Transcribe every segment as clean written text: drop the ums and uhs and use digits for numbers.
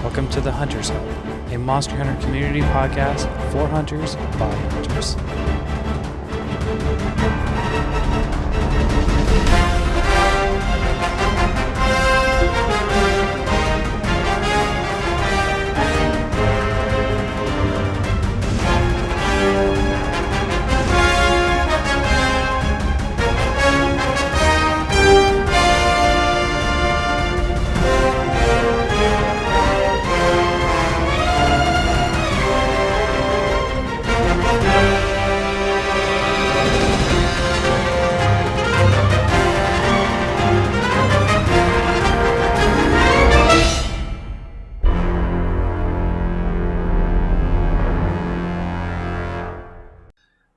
Welcome to the Hunters Hub, a Monster Hunter community podcast for hunters by hunters.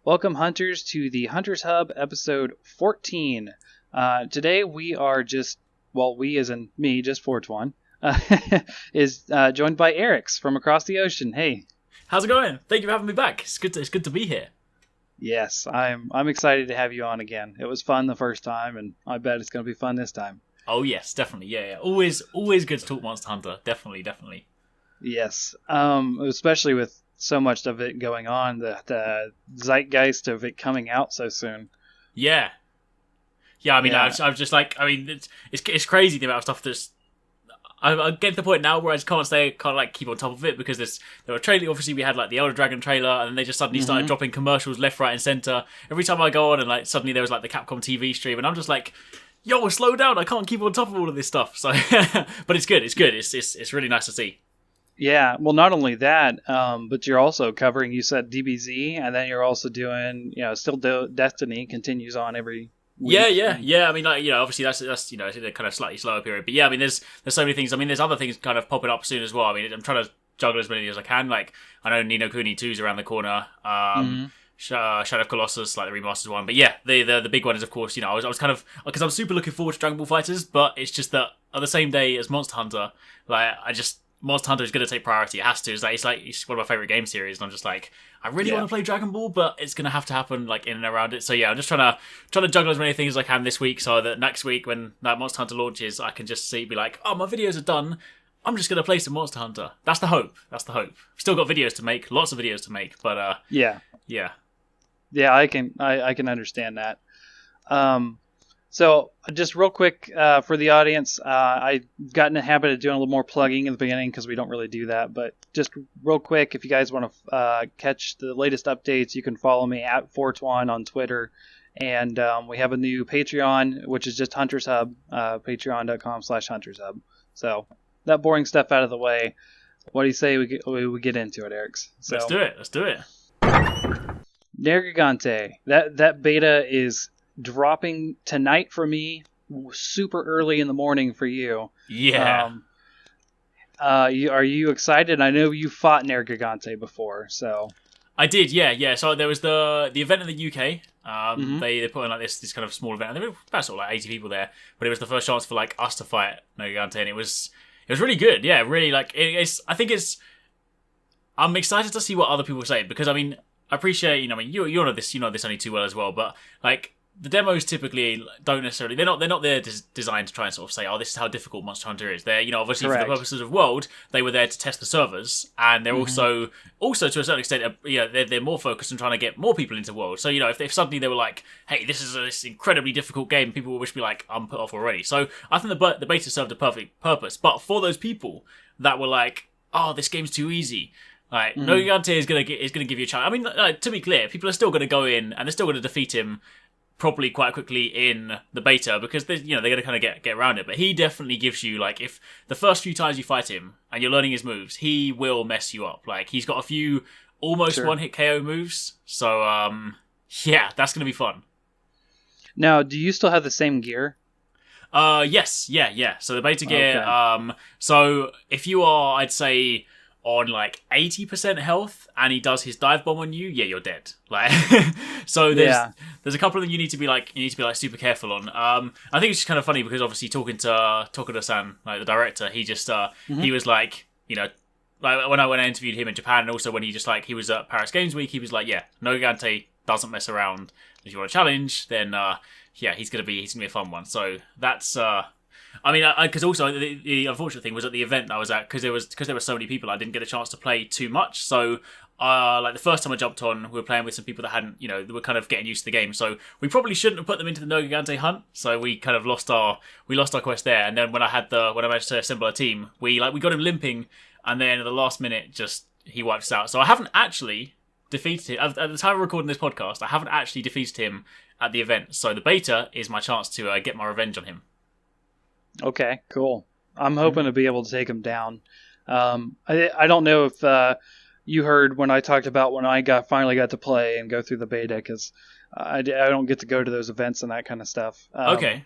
Welcome, hunters, to the Hunters Hub, episode 14. Today we are we as in me, just Fortuan, is joined by Arrekz from across the ocean. Hey. How's it going? Thank you for having me back. It's good to be here. Yes, I'm excited to have you on again. It was fun the first time, and I bet it's going to be fun this time. Oh, yes, definitely. Yeah. Always good to talk Monster Hunter. Definitely. Yes, especially with so much of it going on, the zeitgeist of it coming out so soon. Yeah. I mean, yeah. I'm just like, I mean, it's crazy the amount of stuff that's. I get to the point now where I just can't keep on top of it because there were trailers. Obviously, we had like the Elder Dragon trailer, and then they just suddenly started dropping commercials left, right, and center. Every time I go on, and like suddenly there was like the Capcom TV stream, and I'm just like, "Yo, slow down! I can't keep on top of all of this stuff." So, but it's good. It's good. It's really nice to see. Yeah, well, not only that, but you're also covering, you said DBZ, and then you're also doing, Destiny continues on every week. Yeah. I mean, obviously that's it's a kind of slightly slower period. But yeah, I mean, there's so many things. I mean, there's other things kind of popping up soon as well. I mean, I'm trying to juggle as many as I can. Like, I know Ni no Kuni 2 is around the corner. Shadow of Colossus, like the remastered one. But yeah, the big one is, of course, I was kind of, because I'm super looking forward to Dragon Ball FighterZ, but it's just that on the same day as Monster Hunter, Monster Hunter is going to take priority. It has to. It's one of my favorite game series, and I'm just like, I really want to play Dragon Ball, but it's going to have to happen like in and around it. So yeah, I'm just trying to juggle as many things as I can this week, so that next week when that Monster Hunter launches, I can just be like, oh, my videos are done. I'm just going to play some Monster Hunter. That's the hope. Still got videos to make, lots of videos to make, but yeah, I can understand that. So, just real quick for the audience, I've gotten a habit of doing a little more plugging in the beginning because we don't really do that. But just real quick, if you guys want to catch the latest updates, you can follow me at Fortuan on Twitter. And we have a new Patreon, which is just Hunters Hub, patreon.com/Hunters Hub. So, that boring stuff out of the way. What do you say we get into it, Arrekz? So, Let's do it. Nergigante. That beta is dropping tonight for me, super early in the morning for you. Yeah. Are you excited? I know you fought Nergigante before, so. I did, yeah. So there was the event in the UK. They put in like this kind of small event, and there were about sort of like 80 people there. But it was the first chance for like us to fight Nergigante, and it was really good. Yeah, really like I'm excited to see what other people say, because I mean, I appreciate you know this only too well as well, but like, the demos typically don't necessarily, they're not there designed to try and sort of say, oh, this is how difficult Monster Hunter is. They're, obviously Correct. For the purposes of World, they were there to test the servers, and they're also to a certain extent, they're more focused on trying to get more people into World. So, if suddenly they were like, hey, this is this incredibly difficult game, people will just be like, I'm put off already. So I think the beta served a perfect purpose. But for those people that were like, oh, this game's too easy, like, Nergigante is gonna give you a chance. I mean, to be clear, people are still going to go in and they're still going to defeat him probably quite quickly in the beta, because they're going to kind of get around it. But he definitely gives you, like, if the first few times you fight him and you're learning his moves, he will mess you up. Like, he's got a few almost one-hit KO moves. So, yeah, that's going to be fun. Now, do you still have the same gear? Yes, yeah. So the beta gear, okay. So if you are, I'd say, on like 80% health and he does his dive bomb on you, yeah, you're dead. Like, so there's a couple of them you need to be like super careful on. I think it's just kind of funny because obviously talking to San, like the director, he just he was like, like when I interviewed him in Japan, and also when he was at Paris Games Week, he was like, yeah, Nergigante doesn't mess around. If you want a challenge, then he's gonna be a fun one. So that's I mean, because also the unfortunate thing was at the event that I was at, because there were so many people, I didn't get a chance to play too much. So, like the first time I jumped on, we were playing with some people that hadn't, they were kind of getting used to the game. So we probably shouldn't have put them into the Nergigante hunt. So we kind of lost our quest there. And then when I managed to assemble a team, we got him limping, and then at the last minute, just he wiped us out. So I haven't actually defeated him at the time of recording this podcast. I haven't actually defeated him at the event. So the beta is my chance to get my revenge on him. Okay, cool. I'm hoping to be able to take him down. I don't know if you heard when I talked about when I finally got to play and go through the beta, because I don't get to go to those events and that kind of stuff. Okay.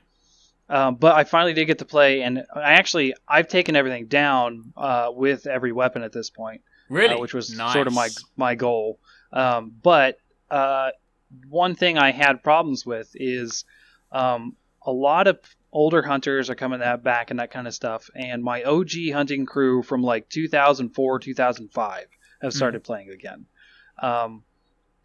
But I finally did get to play, and I've taken everything down with every weapon at this point. Really? Which was nice. sort of my goal. But one thing I had problems with is a lot of older hunters are coming back and that kind of stuff, and my OG hunting crew from like 2004, 2005 have started playing again. And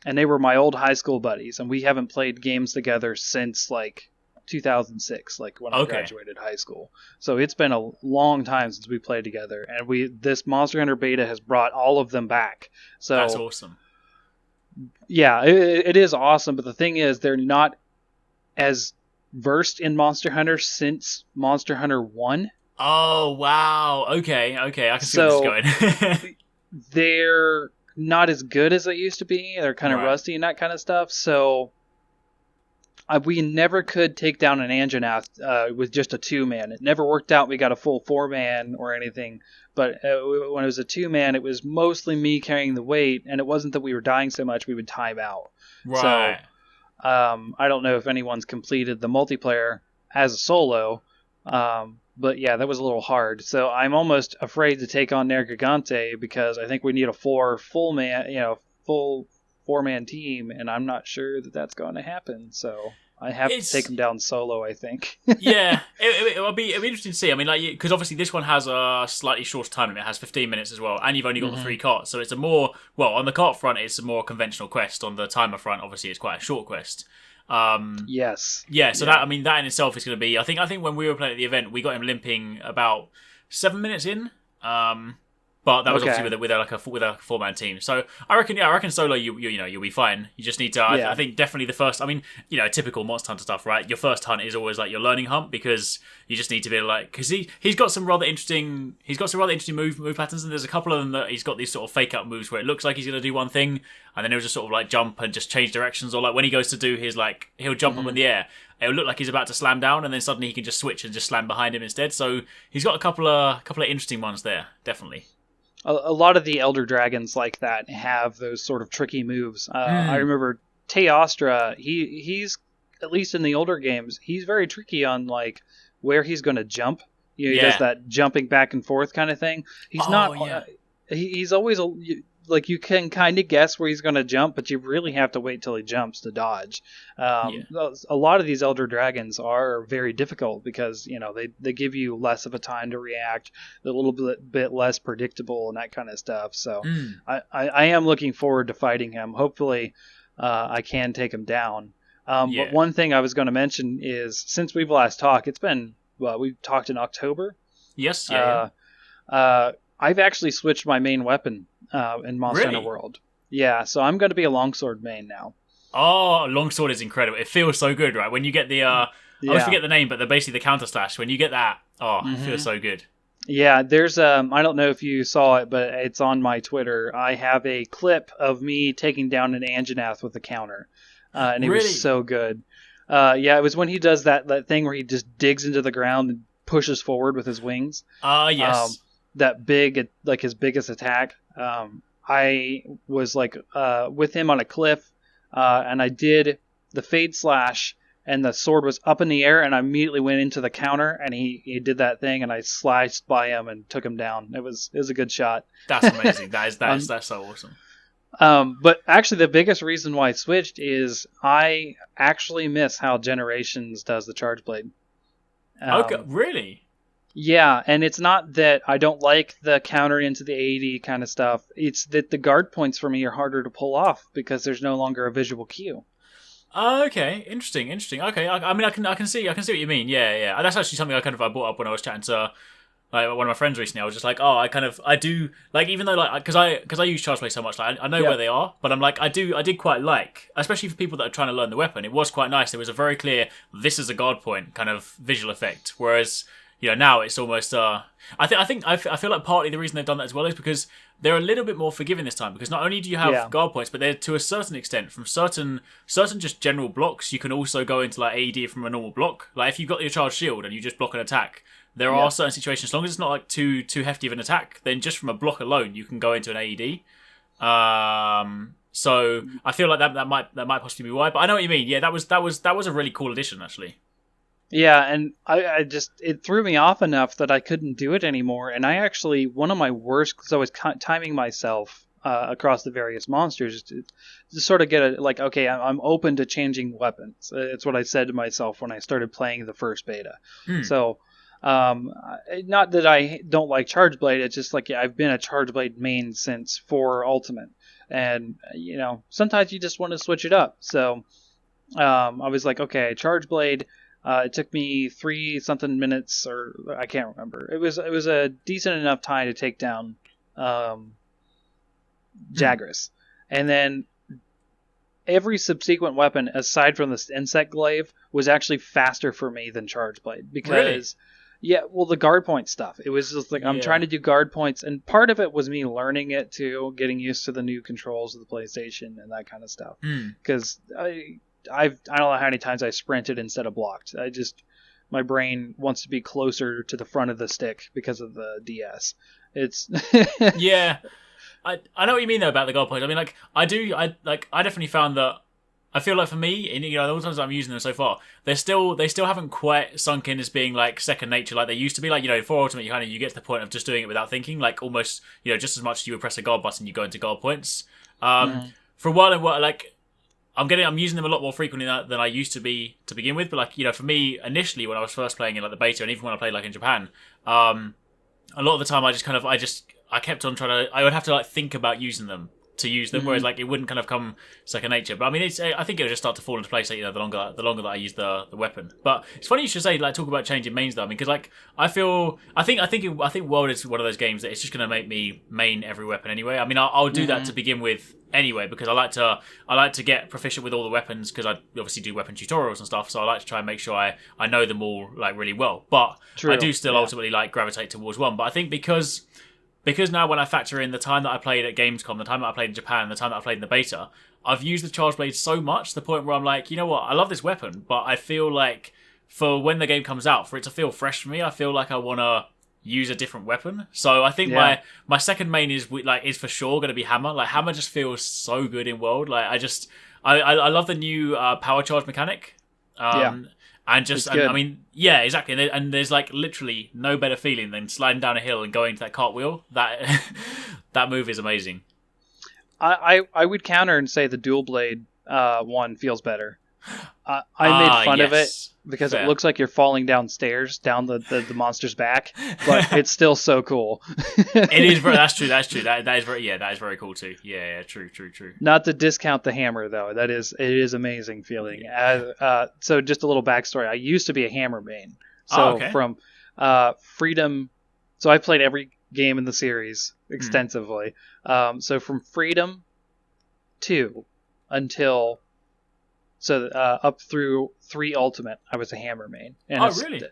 they were my old high school buddies, and we haven't played games together since like 2006, like when I graduated high school. So it's been a long time since we played together, and this Monster Hunter beta has brought all of them back. So that's awesome. Yeah, it is awesome, but the thing is, they're not as versed in Monster Hunter since Monster Hunter 1. Oh, wow. Okay, I can see where this is going. They're not as good as they used to be. They're kind of rusty and that kind of stuff. So we never could take down an Anjanath with just a 2-man. It never worked out. We got a full 4-man or anything. But when it was a 2-man, it was mostly me carrying the weight, and it wasn't that we were dying so much we would time out. Right. So I don't know if anyone's completed the multiplayer as a solo, but yeah, that was a little hard. So I'm almost afraid to take on Nergigante because I think we need a full 4-man team, and I'm not sure that that's going to happen. So I have to take him down solo, I think. Yeah, it'll be interesting to see. I mean, because obviously this one has a slightly shorter time limit. It has 15 minutes as well, and you've only got the 3 carts, so it's on the cart front, it's a more conventional quest. On the timer front, obviously, it's quite a short quest. Yes. Yeah. So that in itself is going to be. I think when we were playing at the event, we got him limping about 7 minutes in. But that was obviously with a 4-man team. So I reckon solo you'll be fine. You just need to. I think definitely the first. I mean, typical Monster Hunter stuff, right? Your first hunt is always like your learning hunt, because you just need to be like, because he's got some rather interesting move patterns, and there's a couple of them that he's got these sort of fake out moves where it looks like he's going to do one thing, and then he'll just sort of like jump and just change directions, or like when he goes to do his he'll jump up in the air. It'll look like he's about to slam down, and then suddenly he can just switch and just slam behind him instead. So he's got a couple of interesting ones there, definitely. A lot of the Elder Dragons like that have those sort of tricky moves. I remember Teostra, he's, at least in the older games, he's very tricky on like where he's going to jump. He does that jumping back and forth kind of thing. He's he's always like, you can kind of guess where he's going to jump, but you really have to wait till he jumps to dodge. A lot of these Elder Dragons are very difficult because, they give you less of a time to react, they're a little bit less predictable and that kind of stuff. So I am looking forward to fighting him. Hopefully I can take him down. But one thing I was going to mention is, since we've last talked, it's been, we've talked in October. Yes, I've actually switched my main weapon in Monster Hunter World. Yeah, so I'm going to be a longsword main now. Oh, longsword is incredible. It feels so good, right? When you get the, I always forget the name, but they're basically the counter slash. When you get that, it feels so good. Yeah, there's, I don't know if you saw it, but it's on my Twitter. I have a clip of me taking down an Anjanath with a counter. And it was so good. It was when he does that thing where he just digs into the ground and pushes forward with his wings. Yes. That big, like his biggest attack. I was like with him on a cliff, and I did the fade slash, and the sword was up in the air, and I immediately went into the counter, and he did that thing, and I sliced by him and took him down. It was a good shot. That's amazing. That's so awesome. But actually, the biggest reason why I switched is I actually miss how Generations does the charge blade. Okay, really? Yeah, and it's not that I don't like the counter into the 80 kind of stuff. It's that the guard points for me are harder to pull off because there's no longer a visual cue. Okay, interesting. Okay, I mean, I can see what you mean. Yeah. That's actually something I brought up when I was chatting to like one of my friends recently. I was just like, oh, I do like, even though like because I use charge play so much, like I know where they are, but I'm like I did quite like, especially for people that are trying to learn the weapon. It was quite nice. There was a very clear this is a guard point kind of visual effect, whereas now it's almost I feel like partly the reason they've done that as well is because they're a little bit more forgiving this time, because not only do you have guard points, but they're to a certain extent from certain just general blocks. You can also go into like AED from a normal block. Like if you've got your charge shield and you just block an attack, there are certain situations, as long as it's not like too hefty of an attack, then just from a block alone you can go into an AED. So I feel like that might possibly be why. But I know what you mean. Yeah, that was a really cool addition actually. Yeah, and I just, it threw me off enough that I couldn't do it anymore. And I actually, one of my worst, because I was timing myself across the various monsters to sort of get a, like, okay, I'm open to changing weapons. It's what I said to myself when I started playing the first beta. So, not that I don't like Charge Blade, it's just like, I've been a Charge Blade main since 4 Ultimate. And, sometimes you just want to switch it up. So, I was like, okay, Charge Blade. It took me 3-something minutes, or I can't remember. It was a decent enough time to take down Jagras. And then every subsequent weapon, aside from the Insect Glaive, was actually faster for me than Charge Blade. Because, the guard point stuff. It was just like, I'm trying to do guard points, and part of it was me learning it too, getting used to the new controls of the PlayStation and that kind of stuff. Because I don't know how many times I sprinted instead of blocked. My brain wants to be closer to the front of the stick because of the DS. It's yeah. I know what you mean though about the guard points. I mean, like I definitely found that. I feel like for me, all the times I'm using them so far, they still haven't quite sunk in as being like second nature like they used to be. Like for Ultimate, you get to the point of just doing it without thinking. Like almost just as much as you would press a guard button, you go into guard points. For a while, like. I'm using them a lot more frequently than I used to be to begin with. But like, for me, initially when I was first playing in like the beta, and even when I played like in Japan, a lot of the time I kept on trying to, I would have to like think about using them to use them, whereas like it wouldn't kind of come second nature. But I mean, I think it'll just start to fall into place. Like, the longer that I use the weapon. But it's funny you should say like talk about changing mains though. I mean, because like I think World is one of those games that it's just going to make me main every weapon anyway. I mean, I'll do that to begin with anyway, because I like to get proficient with all the weapons, because I obviously do weapon tutorials and stuff. So I like to try and make sure I know them all like really well. But I do still ultimately like gravitate towards one. But I think because now when I factor in the time that I played at Gamescom, the time that I played in Japan, the time that I played in the beta, I've used the Charge Blade so much to the point where I'm like, you know what, I love this weapon, but I feel like for when the game comes out, for it to feel fresh for me, I feel like I want to use a different weapon. So I think my second main is for sure going to be Hammer. Like Hammer just feels so good in World. Like I love the new power charge mechanic. And I mean, yeah, exactly. And there's like literally no better feeling than sliding down a hill and going to that cartwheel. That that move is amazing. I would counter and say the dual blade one feels better. I made fun of it because it looks like you're falling downstairs down the monster's back, but it's still so cool. It is very. That's true. That is very. Yeah, that is very cool too. Yeah. True. Not to discount the hammer though. It is amazing feeling. So just a little backstory. I used to be a hammer main. So from Freedom. So I played every game in the series extensively. So from Freedom 2 until. So up through 3 Ultimate, I was a hammer main. And really?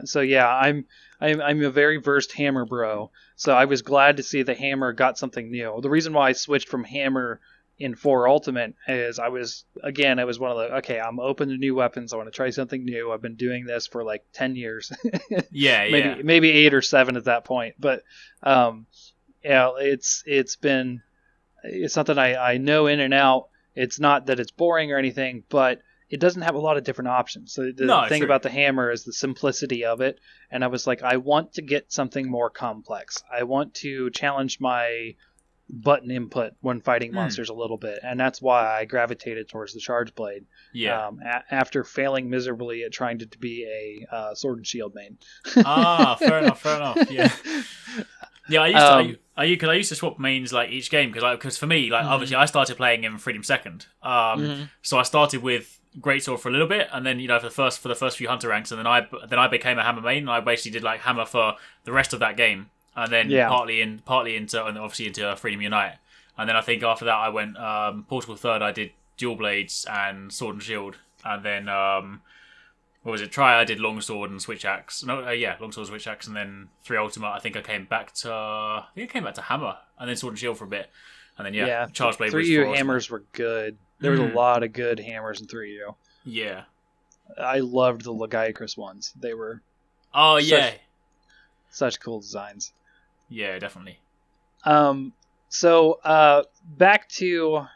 So yeah, I'm a very versed hammer bro. So I was glad to see the hammer got something new. The reason why I switched from hammer in 4 Ultimate is I was one of the, okay, I'm open to new weapons. I want to try something new. I've been doing this for like 10 years. Maybe 8 or 7 at that point. But it's something I know in and out. It's not that it's boring or anything, but it doesn't have a lot of different options. So the thing about the hammer is the simplicity of it. And I was like, I want to get something more complex. I want to challenge my button input when fighting monsters a little bit. And that's why I gravitated towards the Charge Blade. Yeah. After failing miserably at trying to be a Sword and Shield main. Fair enough. Yeah. Yeah, I used to swap mains like each game because for me, like obviously I started playing in Freedom second. So I started with Greatsword for a little bit, and then for the first few Hunter ranks, and then I became a Hammer main, and I basically did like Hammer for the rest of that game, and then partly into and obviously into Freedom Unite, and then I think after that I went Portable third. I did Dual Blades and Sword and Shield, and then what was it? I did Longsword and Switch Axe. No, Longsword, Switch Axe, and then 3 Ultimate. I think I came back to Hammer, and then Sword and Shield for a bit, and then Charge Blade. 3U hammers were good. There was a lot of good hammers in 3U. Yeah, I loved the Legiacris ones. They were such cool designs. Yeah, definitely. So back to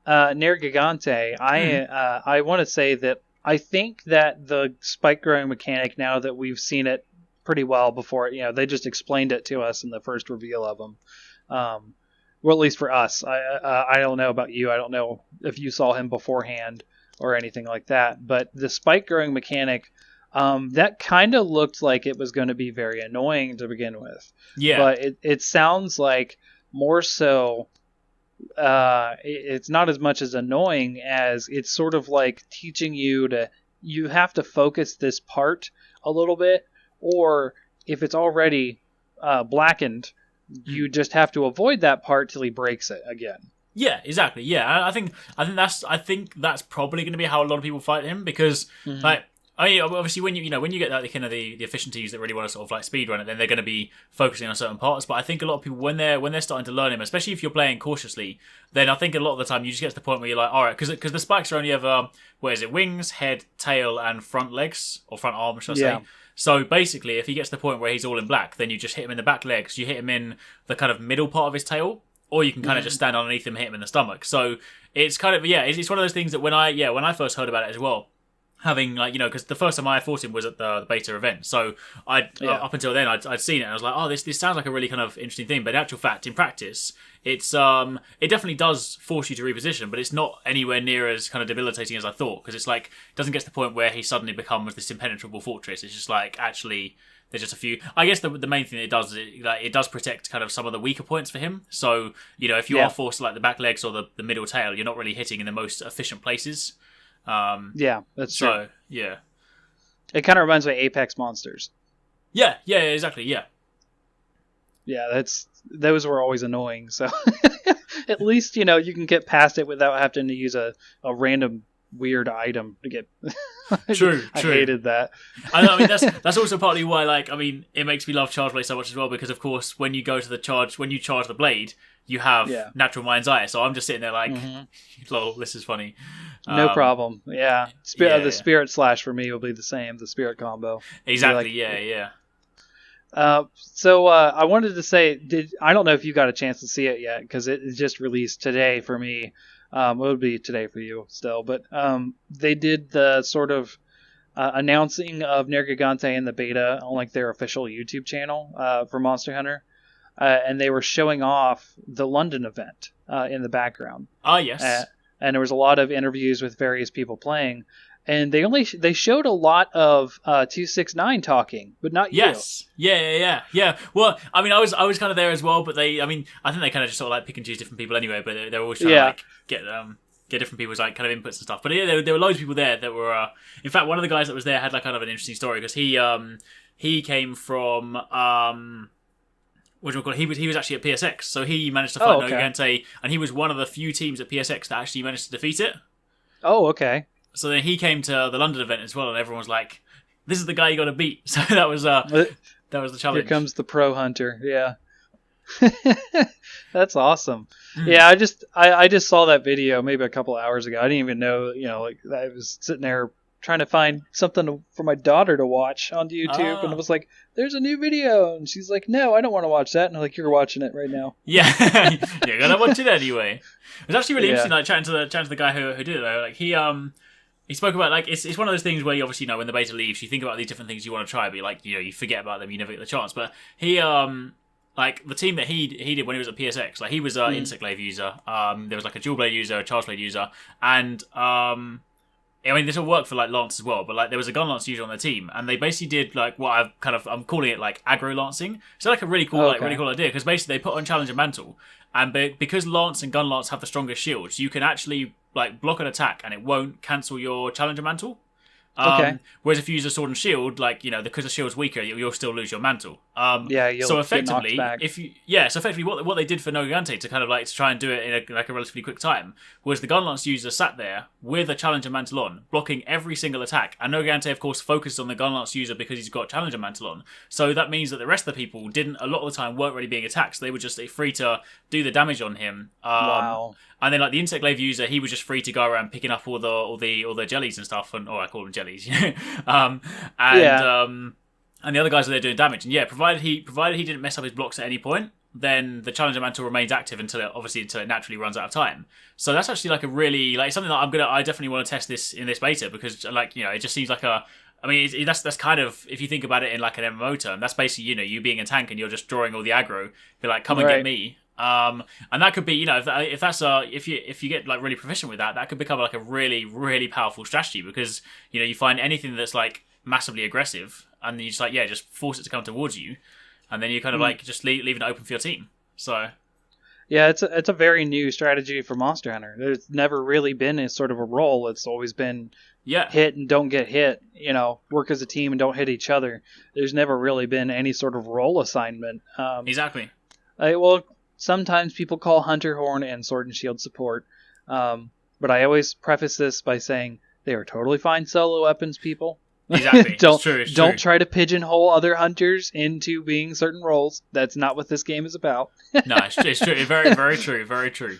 Nergigante. I want to say that I think that the spike growing mechanic, now that we've seen it pretty well before, they just explained it to us in the first reveal of them. Well, at least for us. I don't know about you. I don't know if you saw him beforehand or anything like that. But the spike growing mechanic, that kind of looked like it was going to be very annoying to begin with. Yeah. But it sounds like more so... it's not as much as annoying as it's sort of like teaching you have to focus this part a little bit, or if it's already blackened, you just have to avoid that part till he breaks it again. Yeah, exactly. Yeah, I think that's probably going to be how a lot of people fight him, because obviously when you get that kind of the efficiencies that really want to sort of like speedrun it, then they're going to be focusing on certain parts. But I think a lot of people when they're starting to learn him, especially if you're playing cautiously, then I think a lot of the time you just get to the point where you're like, all right, because the spikes are only ever wings, head, tail, and front legs or front arm, should I say? So basically, if he gets to the point where he's all in black, then you just hit him in the back legs, you hit him in the kind of middle part of his tail, or you can kind of just stand underneath him and hit him in the stomach. So it's kind of it's one of those things that when I first heard about it as well, having because the first time I fought him was at the beta event, so up until then I'd seen it and I was like, oh, this sounds like a really kind of interesting thing, but in actual fact, in practice, it's it definitely does force you to reposition, but it's not anywhere near as kind of debilitating as I thought, because it's like it doesn't get to the point where he suddenly becomes this impenetrable fortress. It's just like, actually there's just a few. I guess the main thing it does is it does protect kind of some of the weaker points for him. So if you are forced to like the back legs or the middle tail, you're not really hitting in the most efficient places. That's true. So, yeah. It kind of reminds me of Apex Monsters. Yeah, exactly, yeah. Yeah, those were always annoying, so at least, you can get past it without having to use a random weird item to get... True. I hated that. I mean, that's also partly why, it makes me love Charge Blade so much as well, because, of course, when you charge the blade, you have Natural Mind's Eye, so I'm just sitting there like, lol, this is funny. No problem. Yeah. The Spirit Slash for me will be the same, the Spirit combo. Exactly, yeah. So I wanted to say, I don't know if you got a chance to see it yet, because it just released today for me. It would be today for you still, but they did the sort of announcing of Nergigante in the beta on their official YouTube channel for Monster Hunter. And they were showing off the London event in the background. Oh, yes. And there was a lot of interviews with various people playing. And they showed a lot of 269 talking, but not you. Yes. Yeah. Well, I mean, I was kind of there as well, but I think they kind of just sort of like pick and choose different people anyway, but they're always trying to get different people's kind of inputs and stuff. But yeah, there were loads of people there that were, in fact, one of the guys that was there had kind of an interesting story, because he came from, he was actually at PSX, so he managed to fight Nergigante, and he was one of the few teams at PSX that actually managed to defeat it. Oh, okay. So then he came to the London event as well, and everyone was like, "This is the guy you got to beat." So that was the challenge. Here comes the pro hunter. Yeah, that's awesome. Yeah, I just saw that video maybe a couple hours ago. I didn't even know, I was sitting there trying to find something for my daughter to watch on YouTube, and I was like, "There's a new video," and she's like, "No, I don't want to watch that." And I'm like, "You're watching it right now." Yeah, you're gonna watch it anyway. It was actually really interesting, chatting to the guy who did it though. He spoke about it's one of those things where you obviously when the beta leaves, you think about these different things you want to try, but you forget about them, you never get the chance. But he the team that he did when he was at PSX, he was an Insect Glaive user. There was a Dual Blade user, a Charge Blade user, and I mean, this will work for like Lance as well, but like there was a gun lance user on the team, and they basically did like what I'm calling it like aggro lancing. So like a really cool really cool idea, because basically they put on Challenger Mantle, and because Lance and gun lance have the strongest shields, you can actually like block an attack and it won't cancel your Challenger Mantle. Whereas if you use a sword and shield, like, you know, because the shield's weaker, you'll still lose your mantle. You'll so effectively, get knocked back. so effectively, what they did for Nergigante to kind of like to try and do it in a relatively quick time was the gun lance user sat there with a Challenger Mantle on, blocking every single attack. And Nergigante, of course, focused on the gun lance user because he's got Challenger Mantle on. So that means that the rest of the people a lot of the time weren't really being attacked. So they were just free to do the damage on him. Wow. And then like the insect glaive user, he was just free to go around picking up all the jellies and stuff, and I call them jellies, and the other guys are there doing damage. And provided he didn't mess up his blocks at any point, then the Challenger Mantle remains active until it naturally runs out of time. So that's actually like a really like something that I definitely want to test this in this beta, because like, you know, it just seems like that's kind of, if you think about it in like an MMO term, that's basically, you know, you being a tank and you're just drawing all the aggro, be like, come and get me. And that could be, you know, if you get like really proficient with that could become like a really, really powerful strategy, because, you know, you find anything that's like massively aggressive and you just like, just force it to come towards you, and then you kind of like just leave it open for your team. So yeah, it's a very new strategy for Monster Hunter. There's never really been a sort of a role. It's always been hit and don't get hit, you know, work as a team and don't hit each other. There's never really been any sort of role assignment. Exactly. Sometimes people call Hunter Horn and Sword and Shield support, but I always preface this by saying they are totally fine solo weapons, people. Exactly. Don't try to pigeonhole other hunters into being certain roles. That's not what this game is about. No, it's true. Very, very true. Very true.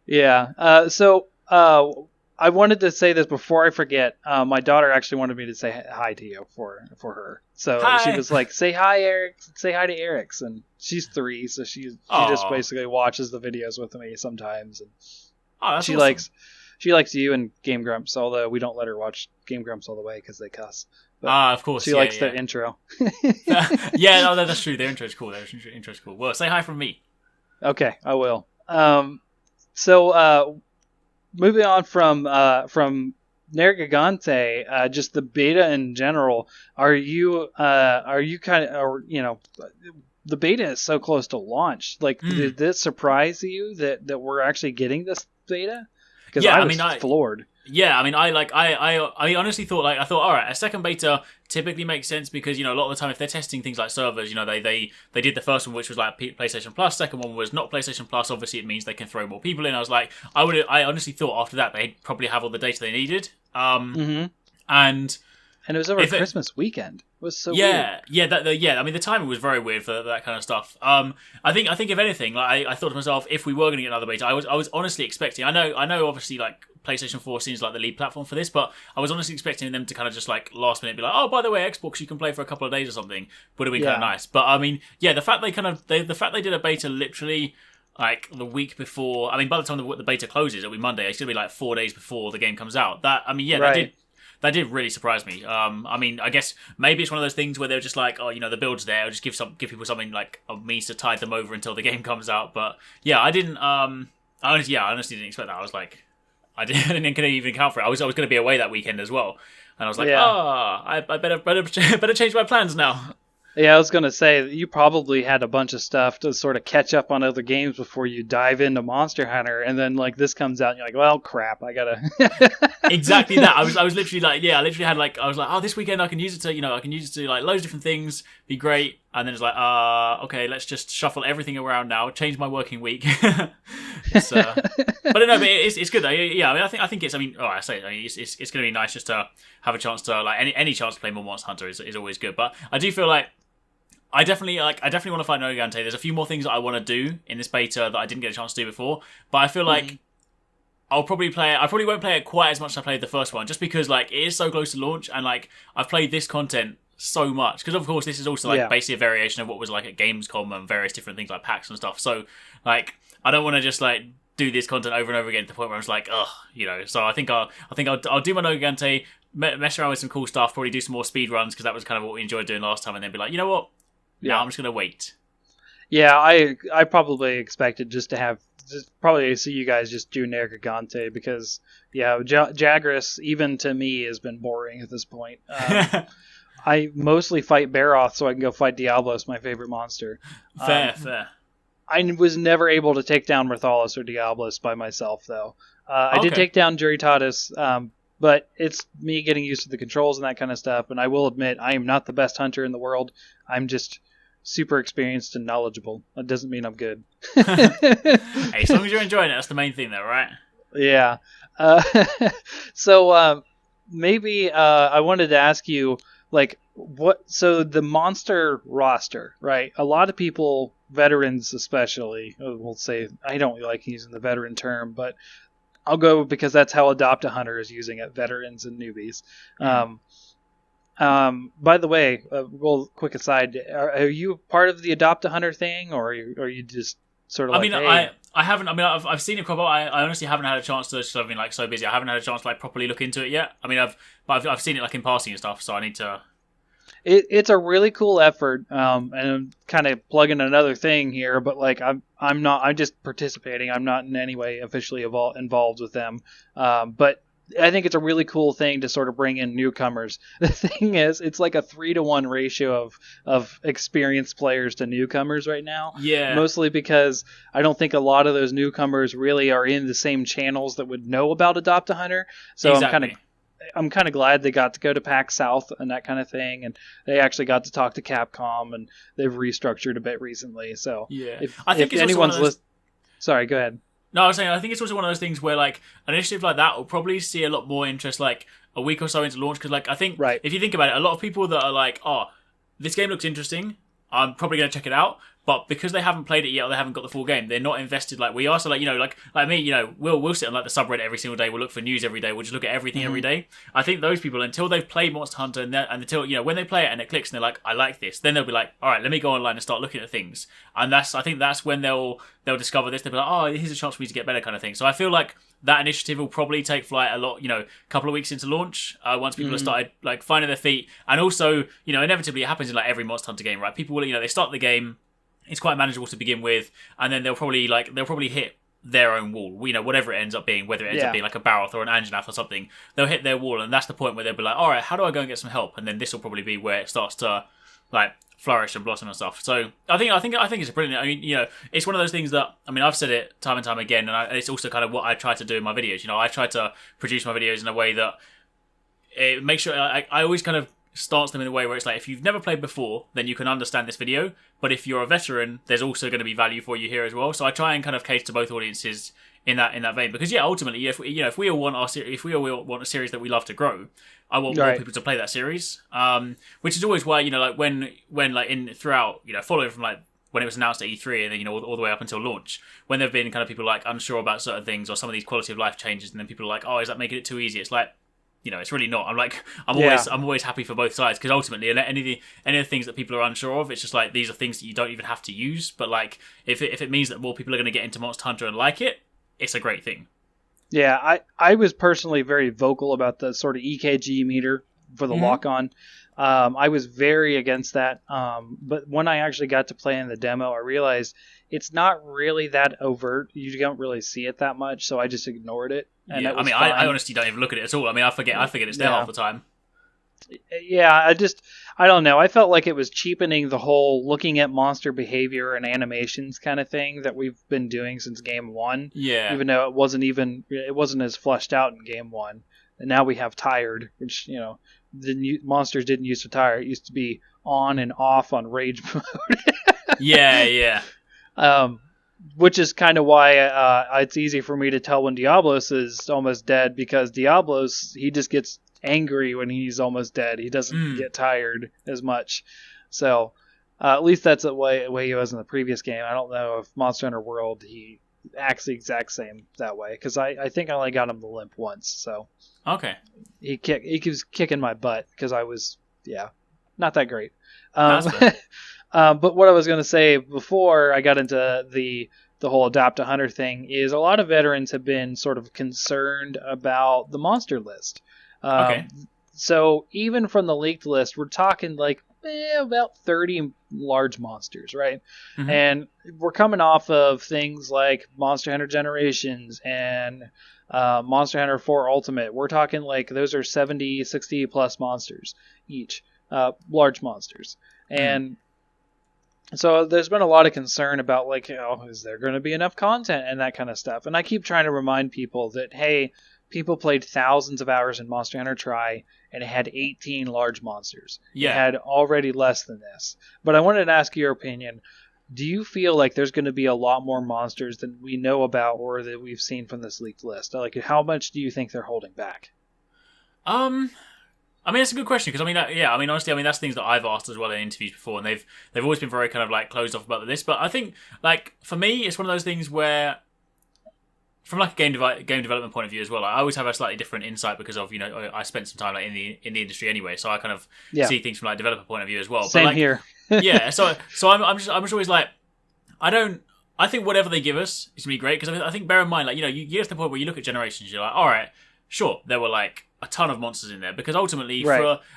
Yeah. So I wanted to say this before I forget. My daughter actually wanted me to say hi to you for her. So hi. She was like, "Say hi, Arrekz. Say hi to Arrekz." And she's 3, so she just basically watches the videos with me sometimes. And that's she awesome. She likes you and Game Grumps, although we don't let her watch Game Grumps all the way because they cuss. Of course. She likes their intro. That's true. Their intro's cool. Well, say hi from me. Okay, I will. So moving on from Nergigante, just the beta in general, are you kind of, or, you know, the beta is so close to launch. Like, did this surprise you that we're actually getting this beta? Because I was floored. Yeah, I mean, I honestly thought, all right, a second beta typically makes sense because, you know, a lot of the time if they're testing things like servers, you know, they did the first one, which was like PlayStation Plus, second one was not PlayStation Plus, obviously it means they can throw more people in. I was like, I honestly thought after that they'd probably have all the data they needed. And it was over Christmas weekend. It was so weird. Yeah. I mean, the timing was very weird for that kind of stuff. I think if anything, like I thought to myself, if we were going to get another beta, I was honestly expecting. I know, obviously, like PlayStation 4 seems like the lead platform for this, but I was honestly expecting them to kind of just like last minute be like, oh, by the way, Xbox, you can play for a couple of days or something. Would have been kind of nice. But I mean, the fact they did a beta literally like the week before. I mean, by the time the beta closes, it'll be Monday. It's gonna be like 4 days before the game comes out. That did really surprise me. I mean, I guess maybe it's one of those things where they're just like, oh, you know, the build's there. I'll just give people something like a means to tide them over until the game comes out. But yeah, I didn't. I honestly didn't expect that. I was like, I didn't even account for it. I was going to be away that weekend as well, and I was like, I better change my plans now. Yeah, I was going to say, you probably had a bunch of stuff to sort of catch up on other games before you dive into Monster Hunter, and then like this comes out and you're like, well, crap, I gotta... Exactly that. I was literally like, I literally had like, I was like, oh, this weekend I can use it to like loads of different things, be great, and then it's like, okay, let's just shuffle everything around now, change my working week. But it's good though. Yeah, I mean, I think it's, it's going to be nice just to have a chance to, like, any chance to play more Monster Hunter is always good, but I do feel like I definitely want to find Nergigante. There's a few more things that I want to do in this beta that I didn't get a chance to do before, but I feel like I'll probably play it. I probably won't play it quite as much as I played the first one, just because like it is so close to launch, and like I've played this content so much, because of course this is also like basically a variation of what was like at Gamescom and various different things like packs and stuff. So like I don't want to just like do this content over and over again to the point where I'm just like, ugh, you know. So I think I'll do my Nergigante, mess around with some cool stuff, probably do some more speed runs, because that was kind of what we enjoyed doing last time, and then be like, you know what? Yeah, I'm just going to wait. Yeah, I probably expected just to have probably see you guys just do Nergigante because Jagras even to me has been boring at this point. I mostly fight Baroth so I can go fight Diablos, my favorite monster. Fair. I was never able to take down Merthalis or Diablos by myself though. I did take down Juritatis, but it's me getting used to the controls and that kind of stuff. And I will admit I am not the best hunter in the world. I'm just super experienced and knowledgeable. That doesn't mean I'm good. Hey, as long as you're enjoying it, that's the main thing though, right? Yeah. So maybe I wanted to ask you, like, so the monster roster, right? A lot of people, veterans especially, will say, I don't like using the veteran term, but I'll go because that's how Adopt-A-Hunter is using it, veterans and newbies. By the way, real quick aside, are you part of the Adopt-A-Hunter thing, or are you just sort of I haven't. I mean, I've seen it crop up. I honestly haven't had a chance to. I've been like so busy. I haven't had a chance to like properly look into it yet. I mean, I've seen it like in passing and stuff. So I need to. It's a really cool effort, and I'm kind of plugging another thing here, but like I'm just participating. I'm not in any way officially involved with them, but I think it's a really cool thing to sort of bring in newcomers. The thing is, it's like a 3-to-1 ratio of experienced players to newcomers right now. Yeah. Mostly because I don't think a lot of those newcomers really are in the same channels that would know about Adopt-A-Hunter. So exactly. I'm kind of glad they got to go to PAX South and that kind of thing, and they actually got to talk to Capcom, and they've restructured a bit recently. So yeah, I think if anyone's sorry, go ahead. No, I was saying I think it's also one of those things where like an initiative like that will probably see a lot more interest like a week or so into launch because like I think if you think about it, a lot of people that are like, oh, this game looks interesting, I'm probably going to check it out. But because they haven't played it yet or they haven't got the full game, they're not invested like we are. So like, you know, like me, you know, we'll sit on like the subreddit every single day. We'll look for news every day. We'll just look at everything every day. I think those people, until they've played Monster Hunter and until, you know, when they play it and it clicks and they're like, I like this, then they'll be like, all right, let me go online and start looking at things. And I think that's when they'll discover this. They'll be like, oh, here's a chance for me to get better kind of thing. So I feel like that initiative will probably take flight a lot, you know, a couple of weeks into launch, once people have started like finding their feet. And also, you know, inevitably it happens in like every Monster Hunter game, right? People will, you know, they start the game, it's quite manageable to begin with, and then they'll probably hit their own wall. You know, whatever it ends up being, whether it ends up being like a Baroth or an Anjanath or something, they'll hit their wall, and that's the point where they'll be like, all right, how do I go and get some help? And then this will probably be where it starts to like flourish and blossom and stuff. So I think it's a brilliant. I mean, you know, it's one of those things that, I mean, I've said it time and time again, and it's also kind of what I try to do in my videos. You know, I try to produce my videos in a way that it makes sure I always kind of starts them in a way where it's like, if you've never played before, then you can understand this video, but if you're a veteran, there's also going to be value for you here as well. So I try and kind of cater to both audiences in that vein, because ultimately, if we all want a series that we love to grow, I want more people to play that series, which is always why, you know, like when like in throughout, you know, following from like when it was announced at E3 and then, you know, all the way up until launch, when there have been kind of people like unsure about certain things or some of these quality of life changes, and then people are like, oh, is that making it too easy? It's like, you know, it's really not. I'm always happy for both sides, because ultimately, any of the things that people are unsure of, it's just like, these are things that you don't even have to use. But like, if it means that more people are going to get into Monster Hunter and like it, it's a great thing. Yeah, I was personally very vocal about the sort of EKG meter for the lock-on. I was very against that. But when I actually got to play in the demo, I realized it's not really that overt. You don't really see it that much, so I just ignored it. And yeah, I mean, I honestly don't even look at it at all. I mean, I forget it's there half the time. Yeah, I don't know. I felt like it was cheapening the whole looking at monster behavior and animations kind of thing that we've been doing since Game 1. Yeah. Even though it wasn't as fleshed out in Game 1. And now we have tired, which, you know, the new monsters didn't used to tire. It used to be on and off on rage mode. Yeah. Which is kind of why it's easy for me to tell when Diablos is almost dead, because Diablos, he just gets angry when he's almost dead. He doesn't get tired as much. So at least that's the way he was in the previous game. I don't know if Monster Hunter World, he acts the exact same that way, because I think I only got him the limp once. So okay, he was kicking my butt because I was not that great. But what I was going to say before I got into the whole Adopt-A-Hunter thing is a lot of veterans have been sort of concerned about the monster list. Okay. So even from the leaked list, we're talking like about 30 large monsters, right? Mhm. And we're coming off of things like Monster Hunter Generations and Monster Hunter 4 Ultimate. We're talking like those are 70, 60 plus monsters each, large monsters. And so there's been a lot of concern about like, is there going to be enough content and that kind of stuff? And I keep trying to remind people that, hey, people played thousands of hours in Monster Hunter Tri, and it had 18 large monsters. Yeah. It had already less than this. But I wanted to ask your opinion. Do you feel like there's going to be a lot more monsters than we know about or that we've seen from this leaked list? Like, how much do you think they're holding back? I mean, that's a good question because honestly, that's things that I've asked as well in interviews before, and they've always been very kind of like closed off about the list. But I think, like, for me, it's one of those things where, from like a game development point of view as well, I always have a slightly different insight because of I spent some time like in the industry anyway, so I kind of see things from like a developer point of view as well. Same but, like, here. Yeah, so I'm just always like, I think whatever they give us is gonna be great because I think bear in mind, like, you get to the point where you look at Generations, you're like, all right, sure, there were like a ton of monsters in there because ultimately,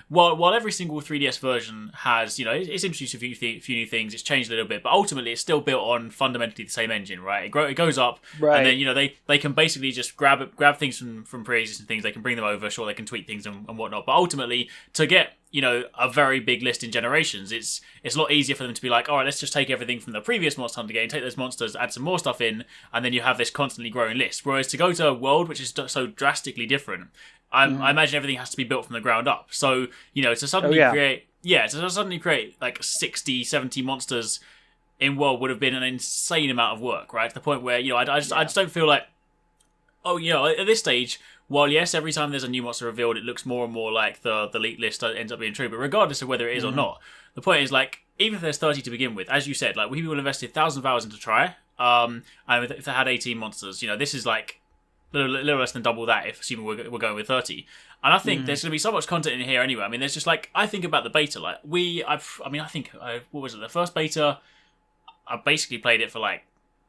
while every single 3DS version has, it's introduced a few new things, it's changed a little bit, but ultimately it's still built on fundamentally the same engine, right? It goes up, and then they can basically just grab things from pre-existing things, they can bring them over, sure, they can tweak things and whatnot, but ultimately to get a very big list in Generations, it's a lot easier for them to be like, all right, let's just take everything from the previous Monster Hunter game, take those monsters, add some more stuff in, and then you have this constantly growing list. Whereas to go to a world which is so drastically different, I imagine everything has to be built from the ground up. So, to suddenly create like 60, 70 monsters in world would have been an insane amount of work, right? To the point where, I just don't feel like, at this stage, while yes, every time there's a new monster revealed, it looks more and more like the leaked list ends up being true. But regardless of whether it is or not, the point is, like, even if there's 30 to begin with, as you said, like, people invested thousands of hours into Try, and if they had 18 monsters, this is like a little less than double that, if assuming we're going with 30. And I think there's going to be so much content in here anyway. I mean, there's just like, I think about the beta, like what was it? The first beta, I basically played it for like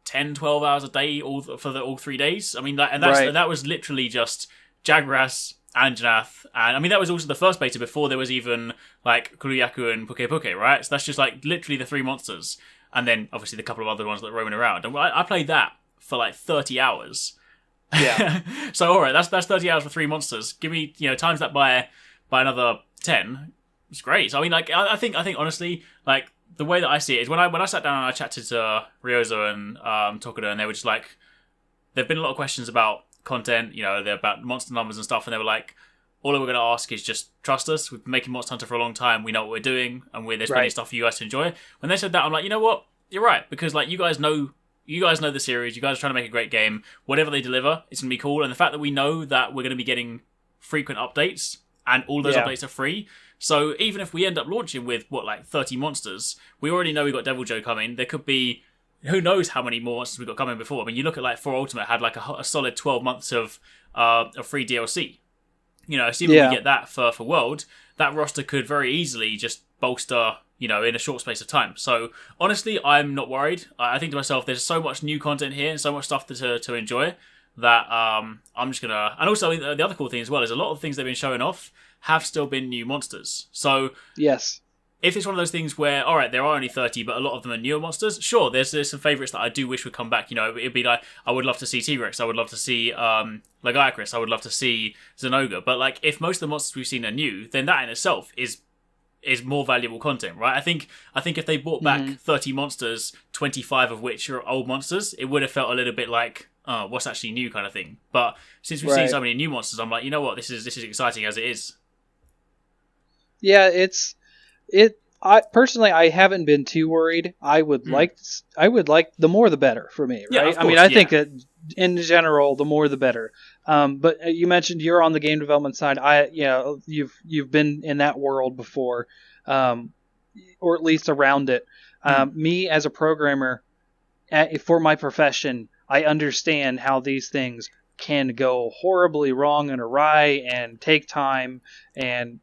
10, 12 hours a day all 3 days. I mean, that was literally just Jagras, Anjanath, and I mean, that was also the first beta before there was even like Kuruyaku and Poke, right? So that's just like literally the 3 monsters. And then obviously the couple of other ones that are roaming around. And I played that for like 30 hours. Yeah. So all right, that's 30 hours for 3 monsters. Give me, times that by another 10. It's great. So I mean, like, I think honestly, like, the way that I see it is when I sat down and I chatted to Ryozo and Tokuda, and they were just like, there've been a lot of questions about content, they're about monster numbers and stuff, and they were like, all we're going to ask is just trust us. We've been making Monster Hunter for a long time. We know what we're doing, and there's plenty of stuff for you guys to enjoy. When they said that, I'm like, you know what? You're right, because like you guys know the series. You guys are trying to make a great game. Whatever they deliver, it's going to be cool. And the fact that we know that we're going to be getting frequent updates, and all those updates are free. So even if we end up launching with, 30 monsters, we already know we've got Devil Joe coming. There could be, who knows how many more monsters we've got coming before. I mean, you look at like 4 Ultimate had like a solid 12 months of free DLC. Assuming we get that for World, that roster could very easily just bolster, in a short space of time. So honestly, I'm not worried. I think to myself, there's so much new content here and so much stuff to enjoy that I'm just gonna. And also, the other cool thing as well is a lot of the things they've been showing off have still been new monsters. So yes, if it's one of those things where, all right, there are only 30, but a lot of them are newer monsters, sure, there's some favourites that I do wish would come back. It'd be like, I would love to see T-Rex, I would love to see Arrekz, I would love to see Zenoga. But like, if most of the monsters we've seen are new, then that in itself is more valuable content, right? I think if they brought back 30 monsters, 25 of which are old monsters, it would have felt a little bit like, oh, what's actually new kind of thing. But since we've seen so many new monsters, I'm like, you know what, this is exciting as it is. Yeah, I personally, I haven't been too worried. I would like the more the better for me, right? Yeah, of course, I mean, I think that in general, the more the better. But you mentioned you're on the game development side. You've been in that world before, or at least around it. Me as a programmer, for my profession, I understand how these things can go horribly wrong and awry and take time, and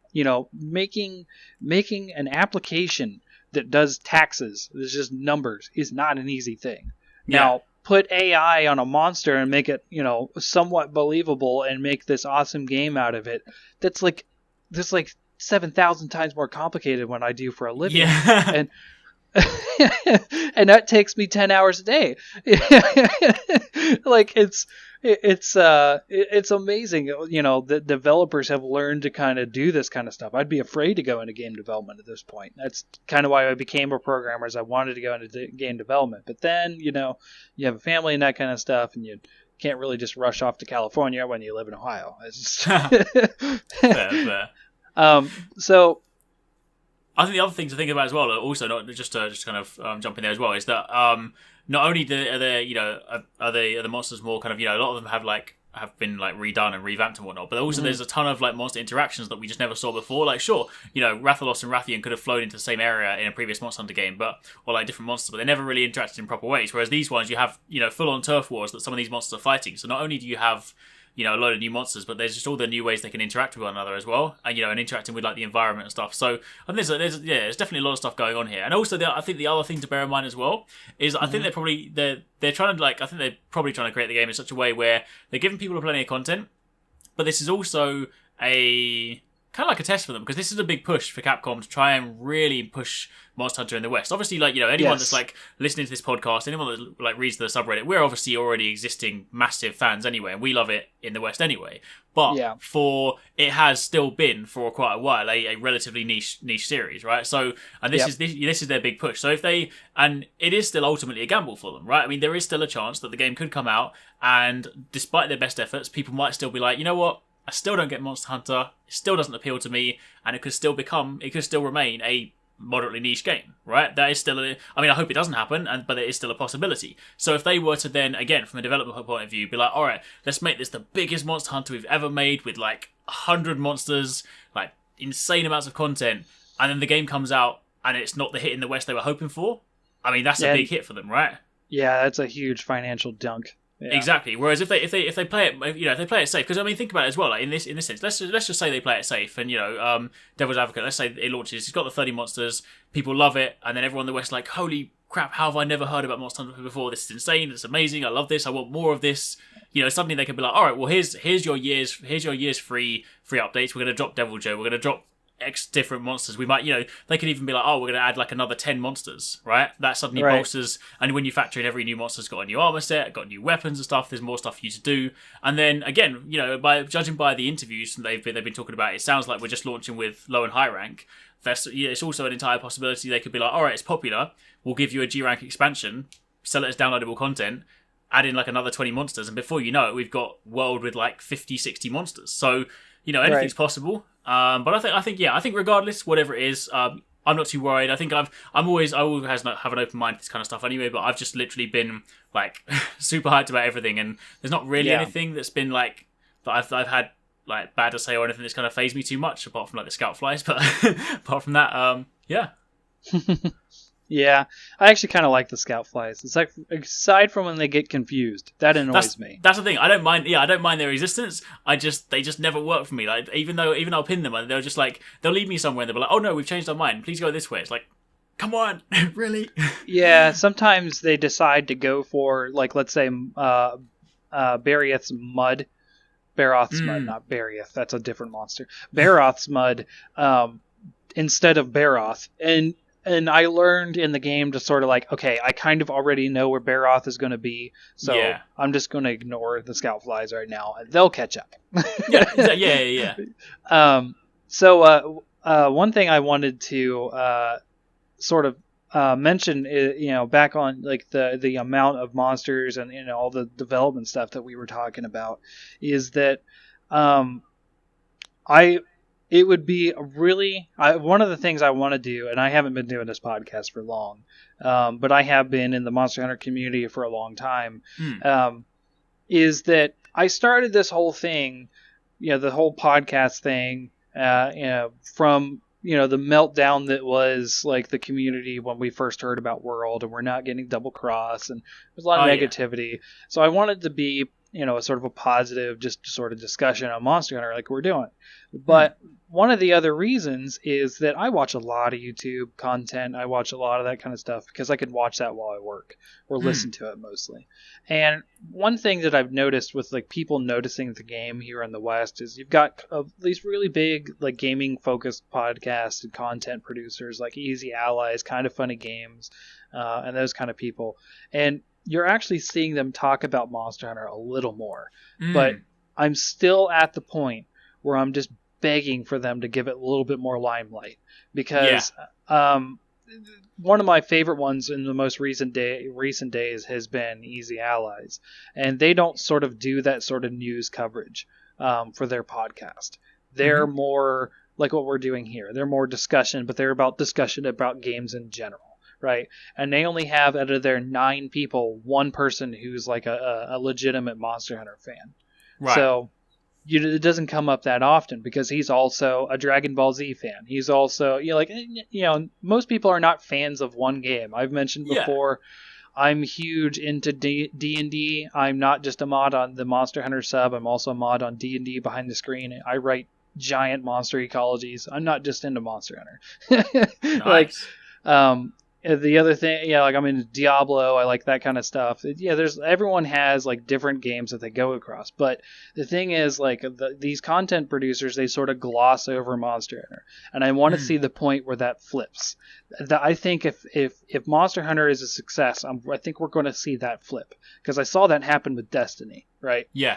making an application that does taxes, it's just numbers, is not an easy thing. Now put AI on a monster and make it somewhat believable and make this awesome game out of it. That's like 7,000 times more complicated when I do for a living. Yeah. And and that takes me 10 hours a day. Like it's amazing. You know, the developers have learned to kind of do this kind of stuff. I'd be afraid to go into game development at this point. That's kind of why I became a programmer, is I wanted to go into game development. But then, you know, you have a family and that kind of stuff, and you can't really just rush off to California when you live in Ohio. Fair. So I think the other thing to think about as well, also not just to kind of jump in there as well, is that not only are the monsters more kind of, you know, a lot of them have been like redone and revamped and whatnot, but also there's a ton of like monster interactions that we just never saw before. Like, sure, you know, Rathalos and Rathian could have flown into the same area in a previous Monster Hunter game, or like different monsters, but they never really interacted in proper ways. Whereas these ones, you have, you know, full on turf wars that some of these monsters are fighting. So not only do you have, you know, a load of new monsters, but there's just all the new ways they can interact with one another as well, and, you know, and interacting with like the environment and stuff. So I think there's definitely a lot of stuff going on here. And also, I think the other thing to bear in mind as well is I think they're probably trying to they're probably trying to create the game in such a way where they're giving people plenty of content, but this is also a kind of like a test for them, because this is a big push for Capcom to try and really push Monster Hunter in the West. Obviously, like, you know, anyone that's like listening to this podcast, anyone that like reads the subreddit, we're obviously already existing massive fans anyway, and we love it in the West anyway. But it has still been for quite a while a relatively niche series, right? So, and this is their big push. So it is still ultimately a gamble for them, right? I mean, there is still a chance that the game could come out, and despite their best efforts, people might still be like, you know what? I still don't get Monster Hunter. It still doesn't appeal to me, and it could still remain a moderately niche game, right? That is still I hope it doesn't happen, but it is still a possibility. So if they were to then, again, from a development point of view, be like, all right, let's make this the biggest Monster Hunter we've ever made with like 100 monsters, like insane amounts of content, and then the game comes out and it's not the hit in the West they were hoping for. I mean, that's a big hit for them, right? Yeah, that's a huge financial dunk. Yeah. Exactly. Whereas if they play it, you know, if they play it safe, because I mean, think about it as well. Like in this sense, let's just say they play it safe, and, you know, devil's advocate. Let's say it launches. It's got the 30 monsters. People love it, and then everyone in the West like, holy crap! How have I never heard about Monster Hunter before? This is insane. It's amazing. I love this. I want more of this. You know, suddenly they could be like, all right, well, here's your year's free updates. We're going to drop Devil Joe. We're going to drop X different monsters. We might, you know, they could even be like, oh, we're going to add like another 10 monsters, right? That suddenly bolsters, and when you factor in every new monster's got a new armor set, got new weapons and stuff, there's more stuff for you to do. And then again, you know, by judging by the interviews they've been talking about, it sounds like we're just launching with low and high rank. It's also an entire possibility they could be like, all right, it's popular, we'll give you a G rank expansion, sell it as downloadable content, add in like another 20 monsters, and before you know it, we've got world with like 50, 60 monsters. So, you know, anything's possible. But I think regardless, whatever it is, I'm not too worried. I think I always have an open mind to this kind of stuff anyway. But I've just literally been like super hyped about everything, and there's not really anything that's been like that I've had like bad to say or anything that's kind of phased me too much, apart from like the scout flies. But apart from that, yeah. Yeah, I actually kind of like the scout flies. It's like, aside from when they get confused, that annoys me. That's the thing. I don't mind. Yeah, I don't mind their existence. They just never work for me. Like even though I'll pin them, and they'll just like they'll lead me somewhere. And they'll be like, oh no, we've changed our mind. Please go this way. It's like, come on, really? Yeah, sometimes they decide to go for, like, let's say Barioth's Mud. Baroth's Mud, not Barioth. That's a different monster. Baroth's Mud instead of Baroth. And I learned in the game to sort of like, okay, I kind of already know where Baroth is going to be, so I'm just going to ignore the scout flies right now, and they'll catch up. Yeah. So one thing I wanted to sort of mention is, you know, back on like the amount of monsters and, you know, all the development stuff that we were talking about, is that it would be one of the things I want to do, and I haven't been doing this podcast for long, but I have been in the Monster Hunter community for a long time, is that I started this whole thing, you know, the whole podcast thing, you know, from, you know, the meltdown that was like the community when we first heard about World, and we're not getting double cross, and there's a lot of negativity. So I wanted to be, a sort of a positive, just sort of discussion on Monster Hunter like we're doing. But one of the other reasons is that I watch a lot of YouTube content. I watch a lot of that kind of stuff because I can watch that while I work or listen to it mostly. And one thing that I've noticed with like people noticing the game here in the West is you've got these really big like gaming focused podcasts and content producers like Easy Allies, Kind of Funny Games, and those kind of people. And you're actually seeing them talk about Monster Hunter a little more. But I'm still at the point where I'm just begging for them to give it a little bit more limelight, because one of my favorite ones in the most recent days has been Easy Allies, and they don't sort of do that sort of news coverage for their podcast. They're more like what we're doing here. They're more discussion, but they're about discussion about games in general, right? And they only have, out of their 9 people, one person who's like a legitimate Monster Hunter fan. Right. So it doesn't come up that often because he's also a Dragon Ball Z fan. He's also, most people are not fans of one game. I've mentioned before, I'm huge into D&D. I'm not just a mod on the Monster Hunter sub. I'm also a mod on D&D Behind the Screen. I write giant monster ecologies. I'm not just into Monster Hunter. Nice. The other thing, like I'm into Diablo. I like that kind of stuff. Everyone has like different games that they go across. But the thing is, like these content producers, they sort of gloss over Monster Hunter, and I want to see the point where that flips. I think if Monster Hunter is a success, I think we're going to see that flip, because I saw that happen with Destiny, right? Yeah.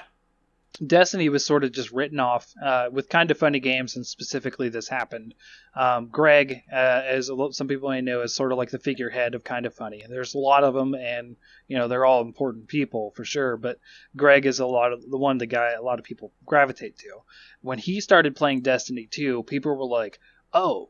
Destiny was sort of just written off with Kind of Funny Games, and specifically this happened. Greg, as some people may know, is sort of like the figurehead of Kind of Funny. There's a lot of them, and they're all important people for sure. But Greg is the guy a lot of people gravitate to. When he started playing Destiny 2, people were like, "Oh,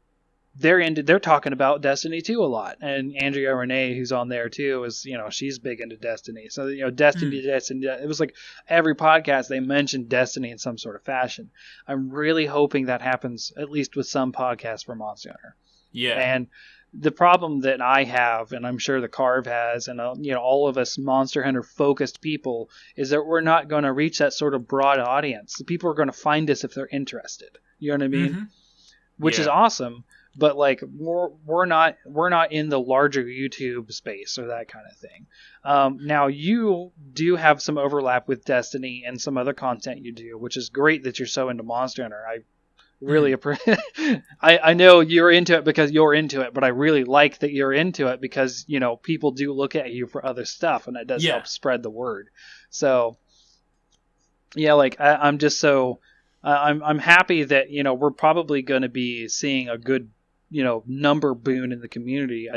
they're talking about Destiny 2 a lot." And Andrea Renee, who's on there too, is, she's big into Destiny. So, Destiny, it was like every podcast they mentioned Destiny in some sort of fashion. I'm really hoping that happens at least with some podcasts for Monster Hunter. Yeah. And the problem that I have, and I'm sure the Carve has, and all of us Monster Hunter focused people, is that we're not going to reach that sort of broad audience. The people are going to find us if they're interested. You know what I mean? Which is awesome. But like we're not in the larger YouTube space or that kind of thing. Now you do have some overlap with Destiny and some other content you do, which is great that you're so into Monster Hunter. I really I know you're into it because you're into it, but I really like that you're into it because people do look at you for other stuff, and it does help spread the word. So I'm just so I'm happy that we're probably going to be seeing a good number boon in the community.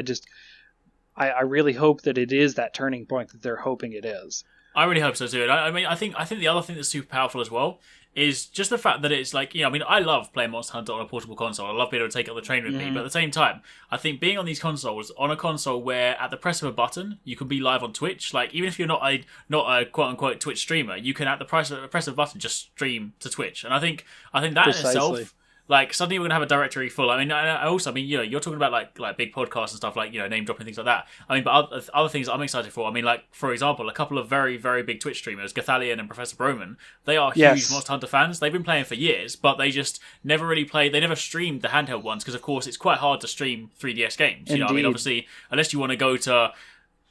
I really hope that it is that turning point that they're hoping it is. I really hope so too. And I think the other thing that's super powerful as well is just the fact that it's like, I love playing Monster Hunter on a portable console. I love being able to take it on the train with me. But at the same time, I think being on these consoles, on a console where at the press of a button, you can be live on Twitch. Like, even if you're not a quote unquote Twitch streamer, you can at the press of a button just stream to Twitch. And I think that Precisely. in itself, like, suddenly we're going to have a directory full. I mean, you're talking about like big podcasts and stuff, like, name dropping, things like that. I mean, but other things I'm excited for. I mean, like, for example, a couple of very, very big Twitch streamers, Gathalion and Professor Broman, they are huge Monster Hunter fans. They've been playing for years, but they just never really played. They never streamed the handheld ones because, of course, it's quite hard to stream 3DS games. I mean, obviously, unless you want to go to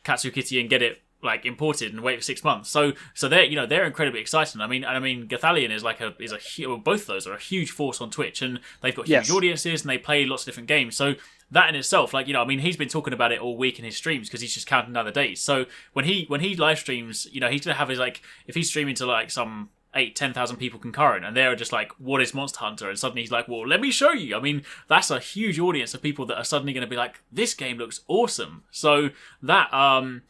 Katsukity and get it like imported and wait for 6 months. So they're incredibly exciting. I mean, Gathalion is both of those are a huge force on Twitch, and they've got huge audiences and they play lots of different games. So that in itself, like, he's been talking about it all week in his streams because he's just counting down the days. So when he live streams, he's gonna have his, like, if he's streaming to like some 8,000-10,000 people concurrent, and they're just like, what is Monster Hunter? And suddenly he's like, well, let me show you. I mean, that's a huge audience of people that are suddenly going to be like, this game looks awesome. So that I'm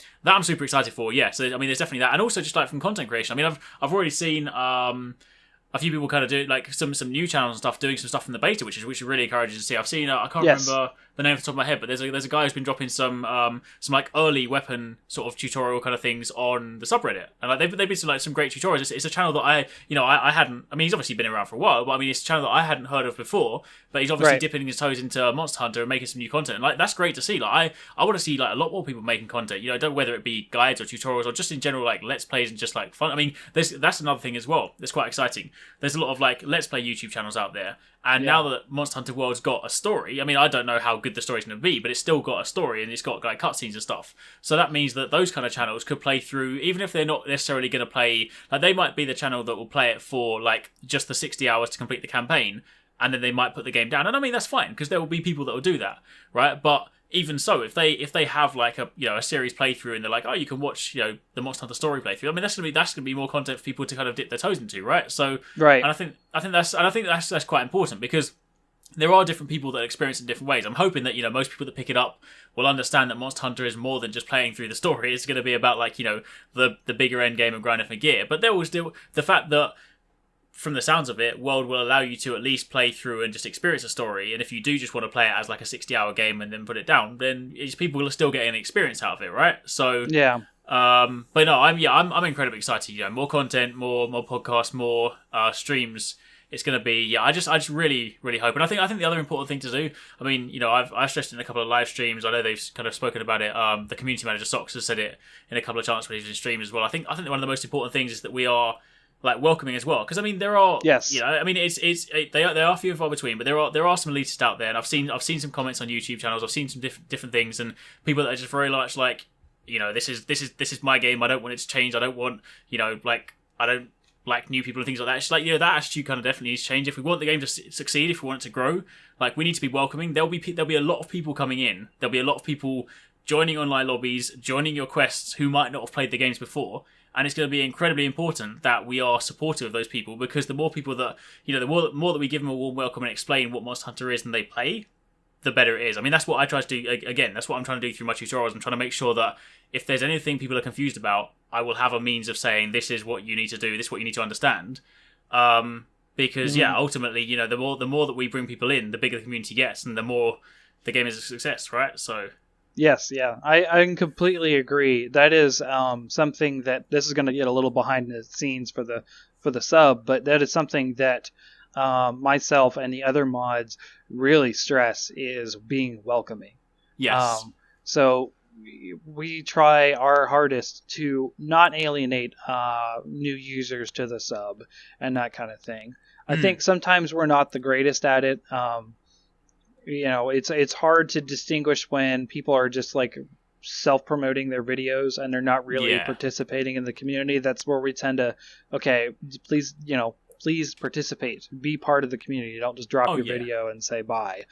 super excited for. Yeah, so I mean, there's definitely that. And also just like from content creation, I mean, I've already seen a few people kind of do like some new channels and stuff doing some stuff in the beta, which is really encouraging to see. I've seen I can't remember the name off the top of my head, but there's a guy who's been dropping some like early weapon sort of tutorial kind of things on the subreddit, and like they've been some great tutorials. It's a channel that I hadn't. I mean, he's obviously been around for a while, but I mean, it's a channel that I hadn't heard of before. But he's obviously dipping his toes into Monster Hunter and making some new content, and like that's great to see. Like I want to see like a lot more people making content. Whether it be guides or tutorials or just in general like let's plays and just like fun. I mean, that's another thing as well. That's quite exciting. There's a lot of like let's play YouTube channels out there. And now that Monster Hunter World's got a story, I mean, I don't know how good the story's going to be, but it's still got a story and it's got like cutscenes and stuff. So that means that those kind of channels could play through, even if they're not necessarily going to play, like they might be the channel that will play it for like just the 60 hours to complete the campaign, and then they might put the game down. And I mean, that's fine, because there will be people that will do that, right? But even so, if they have like a series playthrough and they're like, oh, you can watch the Monster Hunter story playthrough. I mean, that's gonna be more content for people to kind of dip their toes into, right? So right, and I think that's quite important, because there are different people that experience it in different ways. I'm hoping that most people that pick it up will understand that Monster Hunter is more than just playing through the story. It's going to be about like the bigger end game of grinding for gear. But there will still the fact that, from the sounds of it, World will allow you to at least play through and just experience a story. And if you do just want to play it as like a 60-hour game and then put it down, then people will still get an experience out of it, right? So yeah. But no, I'm incredibly excited. More content, more podcasts, more streams. It's going to be I just really hope. And I think the other important thing to do. I mean, I've stressed it in a couple of live streams. I know they've kind of spoken about it. The community manager Socks has said it in a couple of chants when he's in stream as well. I think one of the most important things is that we are like welcoming as well, because I mean there are I mean they are few and far between, but there are some elitists out there, and I've seen some comments on YouTube channels. I've seen some different things, and people that are just very much like this is my game. I don't want it to change. I don't want I don't like new people and things like that. It's like that attitude kind of definitely needs to change if we want the game to succeed. If we want it to grow, like we need to be welcoming. There'll be a lot of people coming in. There'll be a lot of people joining online lobbies, joining your quests who might not have played the games before. And it's going to be incredibly important that we are supportive of those people, because the more people that, the more that we give them a warm welcome and explain what Monster Hunter is and they play, the better it is. I mean, that's what I try to do. Again, that's what I'm trying to do through my tutorials. I'm trying to make sure that if there's anything people are confused about, I will have a means of saying, this is what you need to do, this is what you need to understand. Because, ultimately, the more that we bring people in, the bigger the community gets and the more the game is a success, right? So... Yes, yeah, I can completely agree. That is something that this is going to get a little behind the scenes for the sub, but that is something that myself and the other mods really stress is being welcoming. Yes. So we try our hardest to not alienate new users to the sub and that kind of thing. I think sometimes we're not the greatest at it. It's hard to distinguish when people are just like self-promoting their videos and they're not really participating in the community. That's where we tend to, please participate, be part of the community. Don't just drop your video and say bye.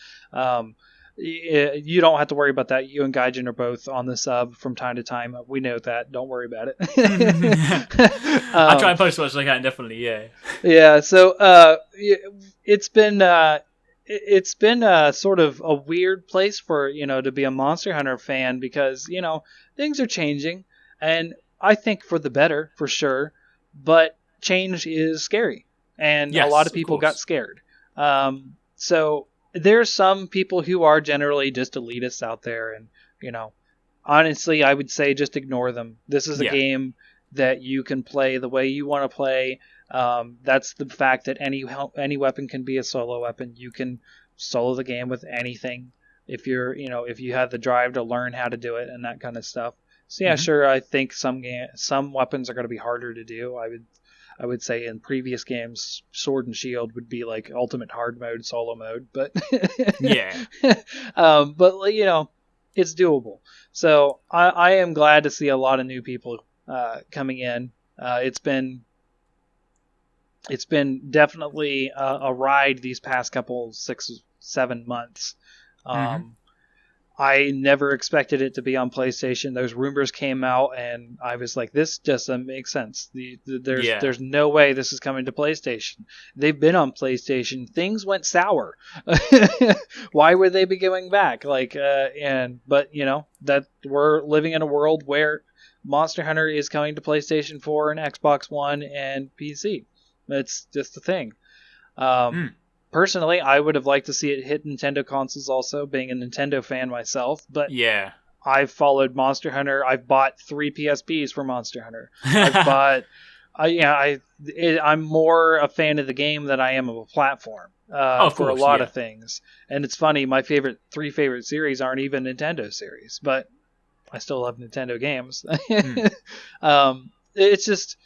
You don't have to worry about that. You and Gaijin are both on the sub from time to time. We know that. Don't worry about it. I try and post as much as I can, definitely. Yeah. So it's been sort of a weird place for, to be a Monster Hunter fan, because, things are changing, and I think for the better, for sure, but change is scary, and a lot of people got scared. So there's some people who are generally just elitists out there, and, honestly, I would say just ignore them. This is a game that you can play the way you want to play. That's the fact that any weapon can be a solo weapon. You can solo the game with anything if if you have the drive to learn how to do it and that kind of stuff. So sure, I think some weapons are going to be harder to do. I would say in previous games, Sword and Shield would be like ultimate hard mode, solo mode, but but it's doable. So I am glad to see a lot of new people coming in. It's been definitely a ride these past couple 6-7 months. I never expected it to be on PlayStation. Those rumors came out, and I was like, "This just doesn't make sense. There's no way this is coming to PlayStation. They've been on PlayStation. Things went sour. Why would they be going back? But that we're living in a world where Monster Hunter is coming to PlayStation 4 and Xbox One and PC. It's just a thing. Personally, I would have liked to see it hit Nintendo consoles also, being a Nintendo fan myself, but Yeah. I've followed Monster Hunter. I've bought 3 PSPs for Monster Hunter. I've bought... I'm more a fan of the game than I am of a platform for a lot of things. And it's funny, my three favorite series aren't even Nintendo series, but I still love Nintendo games. It's just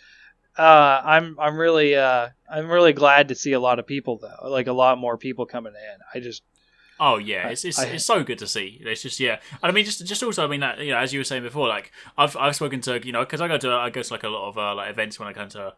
I'm really glad to see a lot of people though, like a lot more people coming in. Oh yeah, it's so good to see. It's just and I mean just also I mean that as you were saying before, like I've spoken to because I go to like a lot of like events when I come to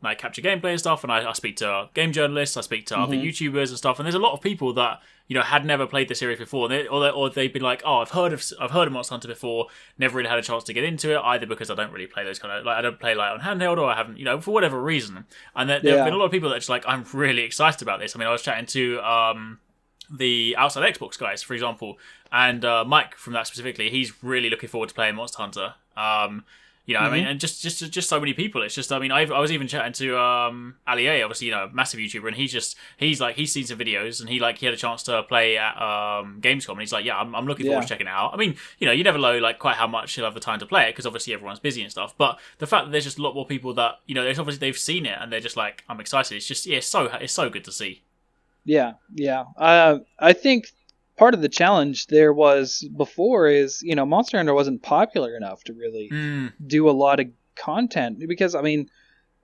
like capture gameplay and stuff, and I speak to game journalists, I speak to other YouTubers and stuff, and there's a lot of people that had never played the series before, and or they've been like, oh, I've heard of Monster Hunter before, never really had a chance to get into it either because I don't really play those kind of I don't play like on handheld or I haven't for whatever reason, and there have been a lot of people that are just like, I'm really excited about this. I mean, I was chatting to the Outside Xbox guys, for example, and Mike from that specifically, he's really looking forward to playing Monster Hunter. I mean, and just so many people. It's just, I mean, I was even chatting to Ali A, obviously, massive YouTuber, and he's seen some videos, and he had a chance to play at Gamescom, and he's like, I'm looking forward to checking it out. I mean, you never know like quite how much he'll have the time to play it because obviously everyone's busy and stuff. But the fact that there's just a lot more people that there's obviously they've seen it and they're just like, I'm excited. It's just it's so good to see. Yeah. I think part of the challenge there was before is, Monster Hunter wasn't popular enough to really do a lot of content. Because, I mean,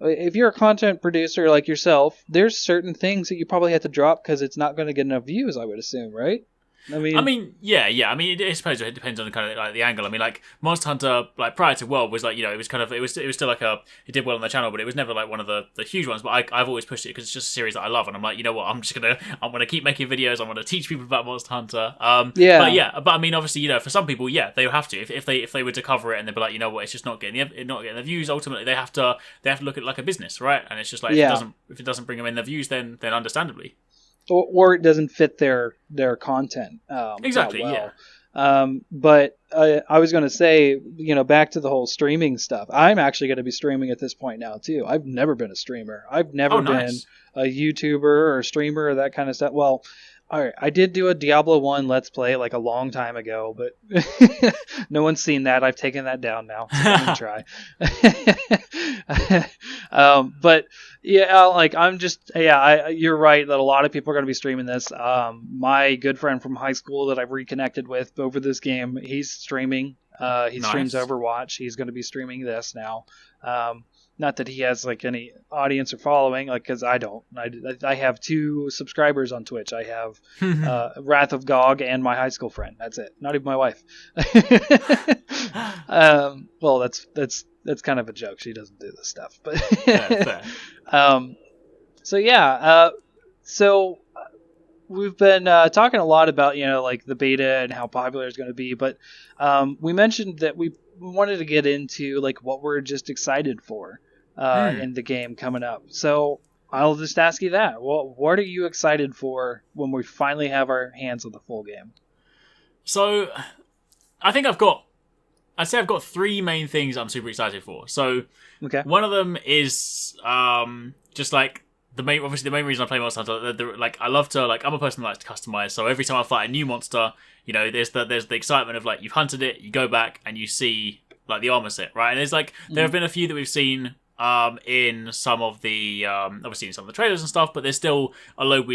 if you're a content producer like yourself, there's certain things that you probably have to drop because it's not going to get enough views, I would assume, right? I mean, yeah. I mean, I suppose it depends on kind of like the angle. I mean, like Monster Hunter, like prior to World, was like it was kind of it was still like it did well on the channel, but it was never like one of the huge ones. But I've always pushed it because it's just a series that I love, and I'm like, you know what, I'm gonna keep making videos. I'm gonna teach people about Monster Hunter. But I mean, obviously, for some people, they have to if they were to cover it and they'd be like, you know what, it's just not getting the views. Ultimately, they have to look at it like a business, right? And it's just like if it doesn't bring them in the views, then understandably. Or it doesn't fit their content exactly well. But I was going to say, back to the whole streaming stuff. I'm actually going to be streaming at this point now too. I've never been a streamer. I've never been a YouTuber or a streamer or that kind of stuff. Well, all right, I did do a Diablo 1 Let's Play like a long time ago, but no one's seen that. I've taken that down now. So I'm going to try. But yeah, like you're right that a lot of people are going to be streaming this. My good friend from high school that I've reconnected with over this game, he's streaming. He streams Overwatch. He's going to be streaming this now. Not that he has like any audience or following, like because I don't. I have 2 subscribers on Twitch. I have Wrath of Gog and my high school friend. That's it. Not even my wife. Well, that's kind of a joke. She doesn't do this stuff, but fair. So we've been talking a lot about like the beta and how popular it's going to be, but we mentioned that we wanted to get into like what we're just excited for in the game coming up. So I'll just ask you that. Well, what are you excited for when we finally have our hands on the full game? So I think I've got 3 main things I'm super excited for. So one of them is just like the main reason I play Monster Hunter. Like I love to I'm a person that likes to customize. So every time I fight a new monster, there's the excitement of like you've hunted it, you go back and you see like the armor set, right? And there's like there have been a few that we've seen in some of the obviously in some of the trailers and stuff, but there's still a load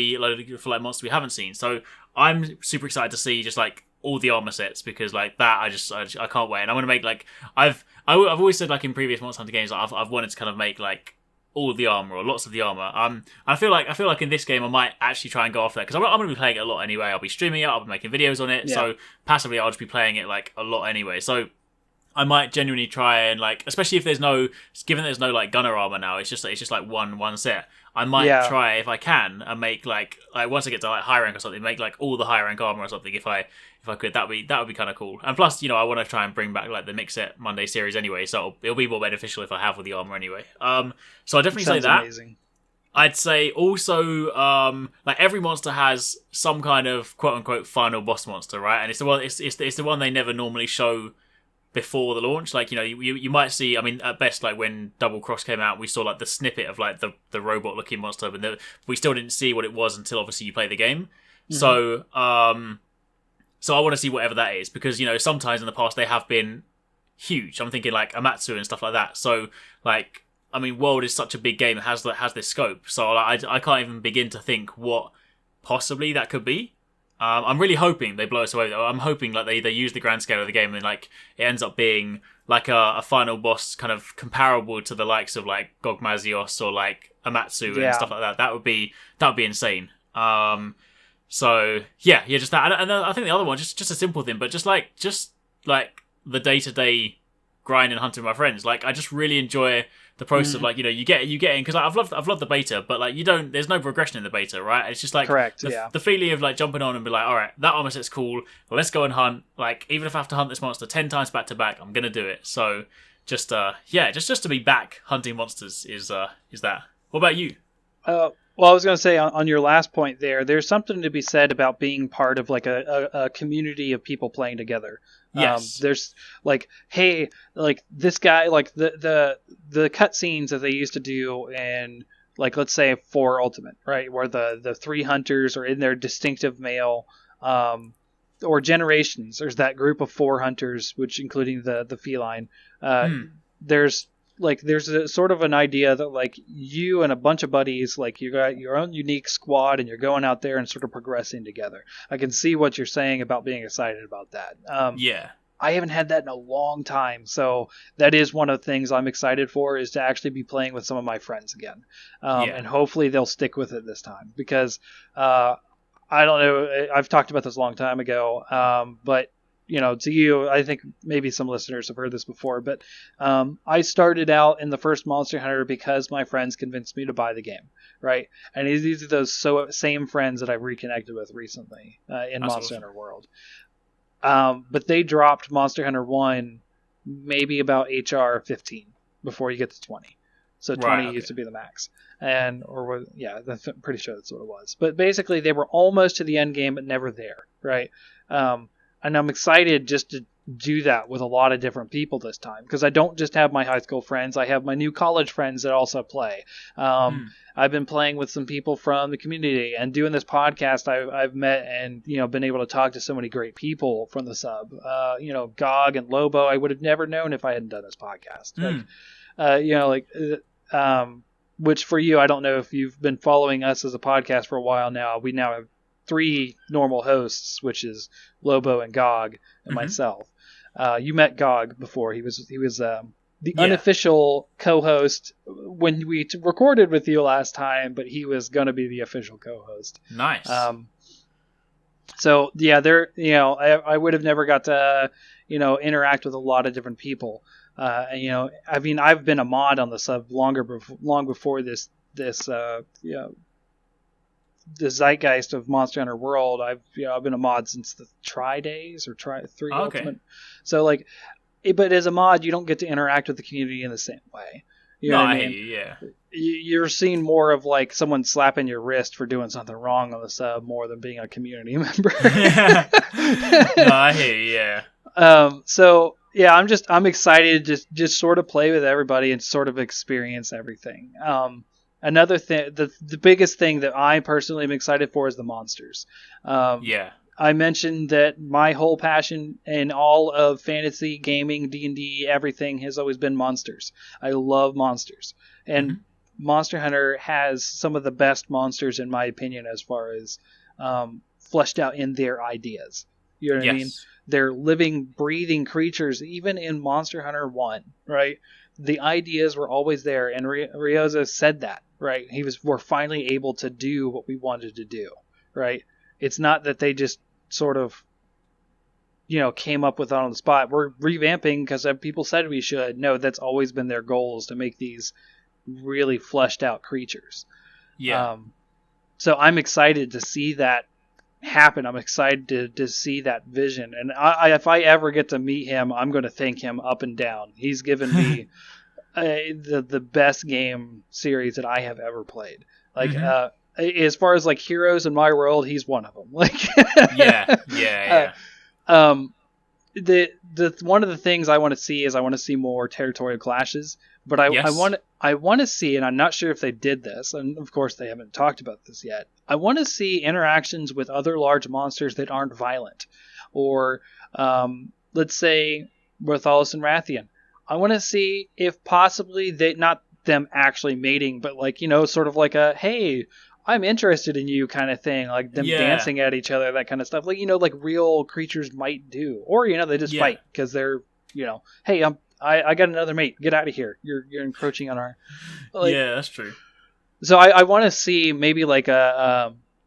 for like monsters we haven't seen. So I'm super excited to see just like all the armor sets because like that I can't wait. And I'm gonna make like I've always said like in previous Monster Hunter games I've wanted to kind of make like all of the armor or lots of the armor. I feel like in this game I might actually try and go off there because I'm going to be playing it a lot anyway. I'll be streaming it, I'll be making videos on it, so passively I'll just be playing it like a lot anyway. So I might genuinely try and like, especially if there's no like gunner armor now, it's just like one set. I might try if I can and make like once I get to like high rank or something, make like all the high rank armor or something if I could. That would be kind of cool. And plus, I want to try and bring back like the Mix Set Monday series anyway, so it'll be more beneficial if I have all the armor anyway. So I definitely say that. Amazing. I'd say also like every monster has some kind of quote unquote final boss monster, right? And it's the one they never normally show before the launch. Like, you might see, I mean, at best, like when Double Cross came out, we saw like the snippet of like the robot looking monster, but we still didn't see what it was until obviously you play the game. So I want to see whatever that is, because sometimes in the past they have been huge. I'm thinking like Amatsu and stuff like that. So like, I mean, World is such a big game that has this scope. So I can't even begin to think what possibly that could be. I'm really hoping they blow us away. I'm hoping like they use the grand scale of the game and like it ends up being like a final boss kind of comparable to the likes of like Gogmazios or like Amatsu and stuff like that. That would be insane. So just that. And I think the other one, just a simple thing, but just like the day-to-day grind and hunting with my friends. Like, I just really enjoy the process of like, you get in, because like, I've loved the beta, but like there's no progression in the beta, right? It's just like the feeling of like jumping on and be like, all right, that armor set's cool. Well, let's go and hunt. Like, even if I have to hunt this monster 10 times back to back, I'm gonna do it. So just to be back hunting monsters is that. What about you? Well, I was going to say on your last point there's something to be said about being part of like a community of people playing together. Yes. There's like, hey, like this guy, like the cutscenes that they used to do in, like, let's say 4 Ultimate, right? Where the 3 hunters are in their distinctive male, or Generations. There's that group of 4 hunters, which including the feline. There's a sort of an idea that like you and a bunch of buddies, like you got your own unique squad and you're going out there and sort of progressing together. I can see what you're saying about being excited about that. I haven't had that in a long time. So that is one of the things I'm excited for, is to actually be playing with some of my friends again. And hopefully they'll stick with it this time, because I don't know. I've talked about this a long time ago. But to you, I think maybe some listeners have heard this before, but I started out in the first Monster Hunter because my friends convinced me to buy the game, right? And these are those same friends that I've reconnected with recently in Monster Hunter World. But they dropped Monster Hunter 1 maybe about HR 15 before you get to 20. So 20 used to be the max. I'm pretty sure that's what it was. But basically, they were almost to the end game, but never there, right? And I'm excited just to do that with a lot of different people this time, because I don't just have my high school friends. I have my new college friends that also play. I've been playing with some people from the community, and doing this podcast, I've met and been able to talk to so many great people from the sub. Gog and Lobo, I would have never known if I hadn't done this podcast. Which for you, I don't know if you've been following us as a podcast for a while now. We now have 3 normal hosts, which is Lobo and Gog and myself. You met Gog before. He was the unofficial co-host when we recorded with you last time, but he was going to be the official co-host. Nice. So yeah, I would have never got to interact with a lot of different people. I mean, I've been a mod on the sub long before this the zeitgeist of Monster Hunter World. I've been a mod since the Tri Days or Tri 3 Ultimate. So like, but as a mod, you don't get to interact with the community in the same way. You know what I mean? Yeah. You're seeing more of like someone slapping your wrist for doing something wrong on the sub more than being a community member. I hear you. Yeah. So yeah, I'm excited to just sort of play with everybody and sort of experience everything. Another thing, the biggest thing that I personally am excited for is the monsters. I mentioned that my whole passion in all of fantasy, gaming, D&D, everything has always been monsters. I love monsters. And Monster Hunter has some of the best monsters, in my opinion, as far as fleshed out in their ideas. You know what I mean? They're living, breathing creatures, even in Monster Hunter 1, right? The ideas were always there, and Ryoza said that, right? We're finally able to do what we wanted to do, right? It's not that they just sort of, came up with it on the spot. We're revamping because people said we should. No, that's always been their goals, to make these really fleshed out creatures. Yeah. So I'm excited to see that happen. I'm excited to see that vision. And if I ever get to meet him, I'm going to thank him up and down. He's given me the best game series that I have ever played. Like, as far as like heroes in my world, he's one of them. Like, yeah. the one of the things I want to see is I want to see more territorial clashes. But I want to see, and I'm not sure if they did this, and of course they haven't talked about this yet. I want to see interactions with other large monsters that aren't violent, or let's say Rothalis and Rathian. I want to see if possibly they, not them actually mating, but like, you know, sort of like a, hey, I'm interested in you kind of thing, like them dancing at each other, that kind of stuff, like, you know, like real creatures might do, or, you know, they just fight because they're, you know, hey, I got another mate. Get out of here. You're encroaching on our. Like, yeah, that's true. So I want to see maybe like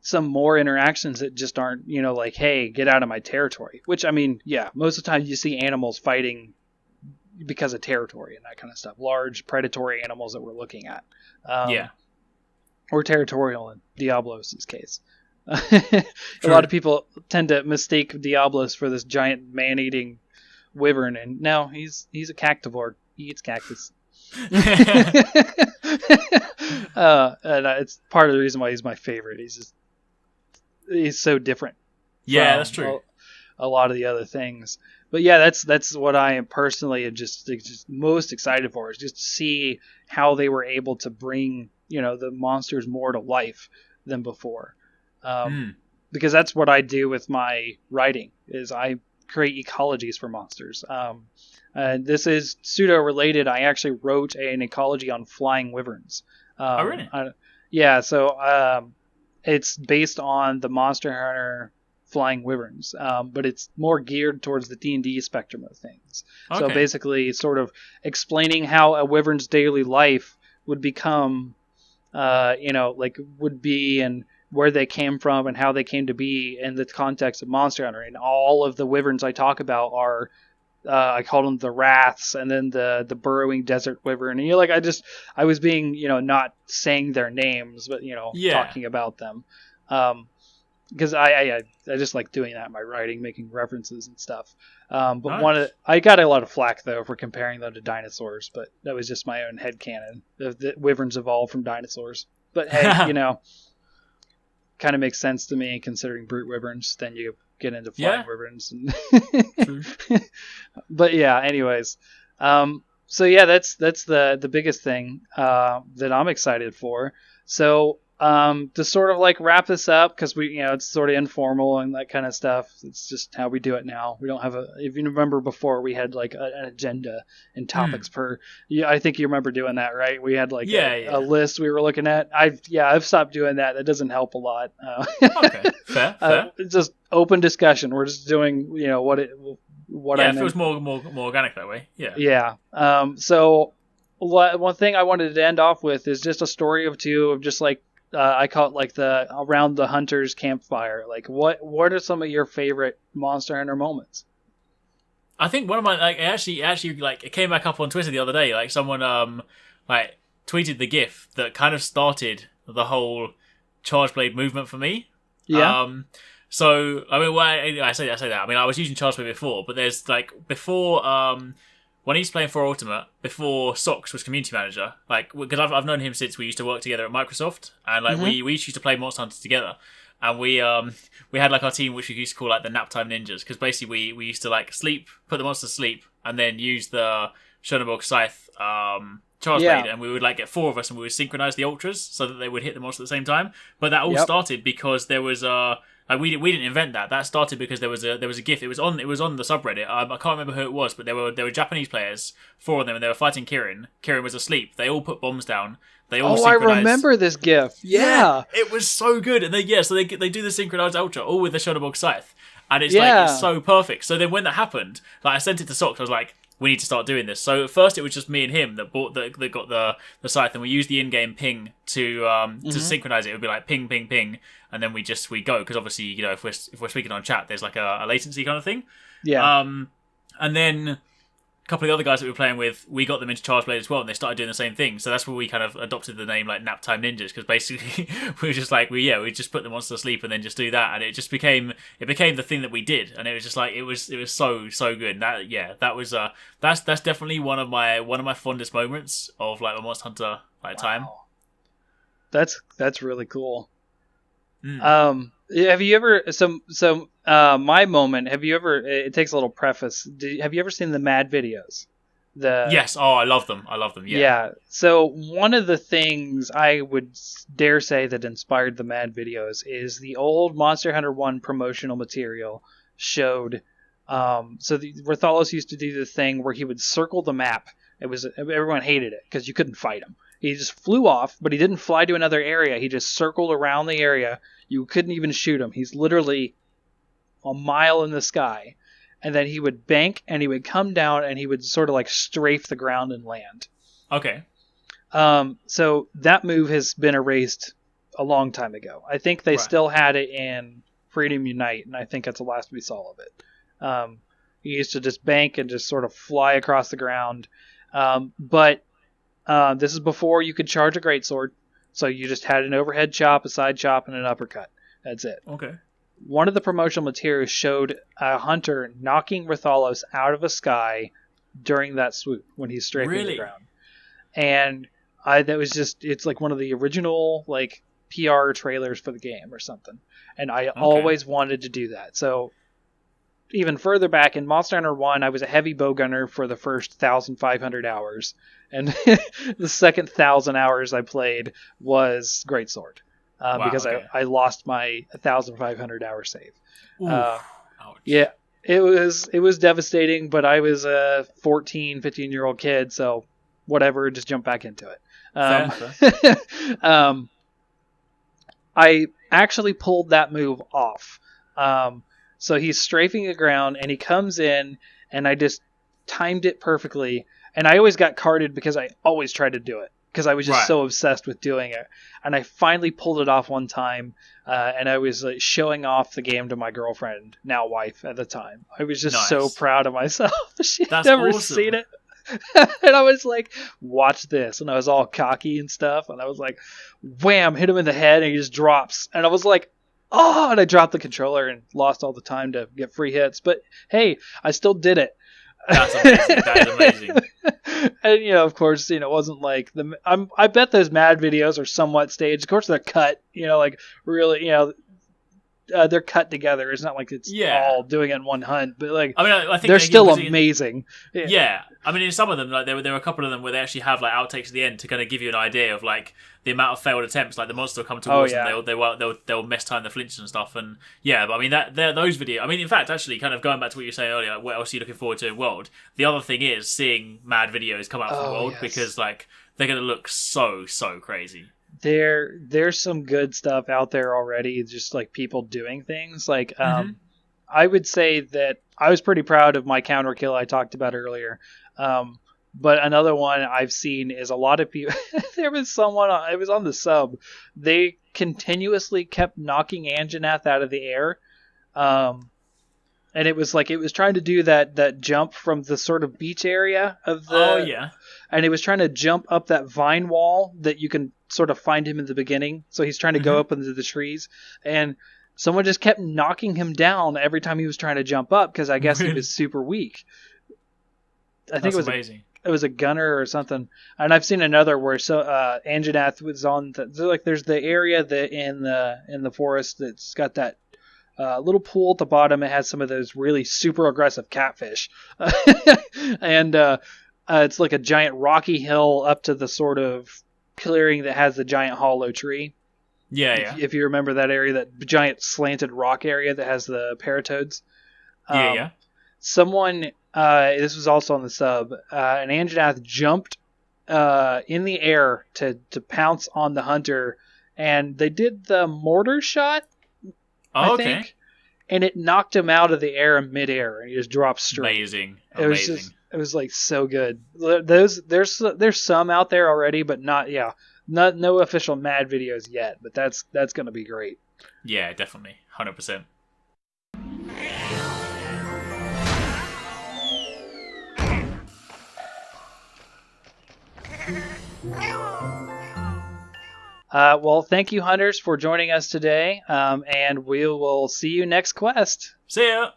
some more interactions that just aren't, you know, like, hey, get out of my territory. Which, I mean, yeah, most of the time you see animals fighting because of territory and that kind of stuff. Large predatory animals that we're looking at. Or territorial in Diablos' case. A lot of people tend to mistake Diablos for this giant man-eating wyvern, and no, he's a cactivore. He eats cactus. And it's part of the reason why he's my favorite. He's so different. Yeah, that's true. A lot of the other things, but yeah, that's what I am personally just most excited for, is just to see how they were able to bring, you know, the monsters more to life than before. Because that's what I do with my writing, is I create ecologies for monsters. This is pseudo related. I actually wrote an ecology on flying wyverns. Oh, really? Yeah. So it's based on the Monster Hunter flying wyverns, but it's more geared towards the D&D spectrum of things. Okay. So basically, sort of explaining how a wyvern's daily life would become, you know, like would be, and where they came from and how they came to be in the context of Monster Hunter. And all of the wyverns I talk about are, I call them the Wraths, and then the burrowing desert wyvern. And, you know, like I was being, you know, not saying their names, but, you know, talking about them. Because I just like doing that in my writing, making references and stuff. But nice. I got a lot of flack though for comparing them to dinosaurs, but that was just my own headcanon. The wyverns evolved from dinosaurs. But hey, you know, kind of makes sense to me considering brute wyverns. Then you get into flying wyverns. But yeah, anyways. So yeah, that's the biggest thing that I'm excited for. So to sort of like wrap this up, because we, you know, it's sort of informal and that kind of stuff. It's just how we do it now. We don't have if you remember before, we had like an agenda and topics per. Yeah, I think you remember doing that, right? We had like a list we were looking at. I've stopped doing that. That doesn't help a lot. Okay, fair. It's just open discussion. We're just doing, you know, what I it feels more organic that way. Yeah. So one thing I wanted to end off with is just a story of two of just like. I call it like the around the hunter's campfire. Like, what are some of your favorite Monster Hunter moments? I think one of my actually like it came back up on Twitter the other day. Like someone like tweeted the GIF that kind of started the whole Charge Blade movement for me. Yeah. So I mean, I say that. I mean, I was using Charge Blade before, but there's like before when he's playing for Ultimate, before Socks was community manager, like, because I've known him since we used to work together at Microsoft, and like we used to play Monster Hunter together, and we had like our team which we used to call like the Naptime Ninjas, because basically we used to like put the monsters to sleep, and then use the Schoenberg Scythe Charge Blade, and we would like get four of us, and we would synchronize the ultras so that they would hit the monster at the same time. But that all started because there was like we didn't invent that. That started because there was a GIF. It was on the subreddit. I can't remember who it was, but there were Japanese players, four of them, and they were fighting Kirin. Kirin was asleep. They all put bombs down. They all synchronized. I remember this GIF. Yeah, it was so good. And they do the synchronized ultra all with the Schoenberg Scythe, and it's like it's so perfect. So then when that happened, like I sent it to Socks. I was like, we need to start doing this. So at first it was just me and him that got the scythe, and we used the in-game ping to synchronize it. It would be like ping, ping, ping, and then we go, because obviously, you know, if we're speaking on chat, there's like a latency kind of thing. Yeah. And then a couple of the other guys that we were playing with, we got them into Charge Blade as well, and they started doing the same thing. So that's where we kind of adopted the name like Naptime Ninjas, because basically we were just like we just put the monster to sleep and then just do that, and it just became the thing that we did, and it was just like it was so good. That was that's definitely one of my fondest moments of like a Monster Hunter time. That's really cool. Have you ever my moment. Have you ever? It takes a little preface. Have you ever seen the Mad videos? Yes. Oh, I love them. I love them. Yeah. Yeah. So one of the things I would dare say that inspired the Mad videos is the old Monster Hunter 1 promotional material showed. Rathalos used to do the thing where he would circle the map. Everyone hated it because you couldn't fight him. He just flew off, but he didn't fly to another area. He just circled around the area. You couldn't even shoot him. He's literally a mile in the sky. And then he would bank, and he would come down, and he would sort of like strafe the ground and land. Okay. So that move has been erased a long time ago. I think they still had it in Freedom Unite, and I think that's the last we saw of it. He used to just bank and just sort of fly across the ground. But this is before you could charge a greatsword. So you just had an overhead chop, a side chop, and an uppercut. That's it. Okay. One of the promotional materials showed a hunter knocking Rathalos out of a sky during that swoop when he's strafing the ground. And it's like one of the original like PR trailers for the game or something. And I always wanted to do that. So even further back in Monster Hunter 1, I was a heavy bow gunner for the first 1,500 hours. And the second 1,000 hours I played was Greatsword. Because I lost my 1,500 hour save. Yeah, it was devastating, but I was a 14, 15-year-old kid, so whatever, just jump back into it. I actually pulled that move off. So he's strafing the ground, and he comes in, and I just timed it perfectly. And I always got carded because I always tried to do it, because I was just so obsessed with doing it. And I finally pulled it off one time, and I was like, showing off the game to my girlfriend, now wife at the time. I was just so proud of myself. She'd never seen it. And I was like, watch this. And I was all cocky and stuff. And I was like, wham, hit him in the head, and he just drops. And I was like, oh, and I dropped the controller and lost all the time to get free hits. But hey, I still did it. That's amazing. That is amazing. And of course, it wasn't like I bet those Mad videos are somewhat staged. Of course, they're cut. Like really, they're cut together. It's not like it's all doing it in one hunt. But like, I think they're still amazing. Yeah. I mean, in some of them, like there were a couple of them where they actually have like outtakes at the end to kind of give you an idea of like the amount of failed attempts. Like the monster will come towards them, they'll mess-time the flinch and stuff. And yeah, but I mean those videos. I mean, in fact, actually, kind of going back to what you were saying earlier, what else are you looking forward to in World? The other thing is seeing Mad videos come out from World because like they're going to look so crazy. There's some good stuff out there already. Just like people doing things like I would say that I was pretty proud of my counter kill I talked about earlier. But another one I've seen is a lot of people. There was someone, I was on the sub. They continuously kept knocking Anjanath out of the air. And it was like, it was trying to do that jump from the sort of beach area of the. And it was trying to jump up that vine wall that you can sort of find him in the beginning. So he's trying to go up into the trees. And someone just kept knocking him down every time he was trying to jump up because I guess he was super weak. I think it was a gunner or something. And I've seen another where Anjanath was on there's the area that in the forest that's got that little pool at the bottom. It has some of those really super aggressive catfish. And it's like a giant rocky hill up to the sort of clearing that has the giant hollow tree. Yeah. If you remember that area, that giant slanted rock area that has the paratoads. Someone, this was also on the sub, and Anjanath jumped in the air to pounce on the hunter, and they did the mortar shot, I think, and it knocked him out of the air in midair, and he just dropped straight. Amazing. It was like so good. There's some out there already, but no official Mad videos yet, but that's going to be great. Yeah, definitely. 100%. Well, thank you, hunters, for joining us today, and we will see you next quest. See ya!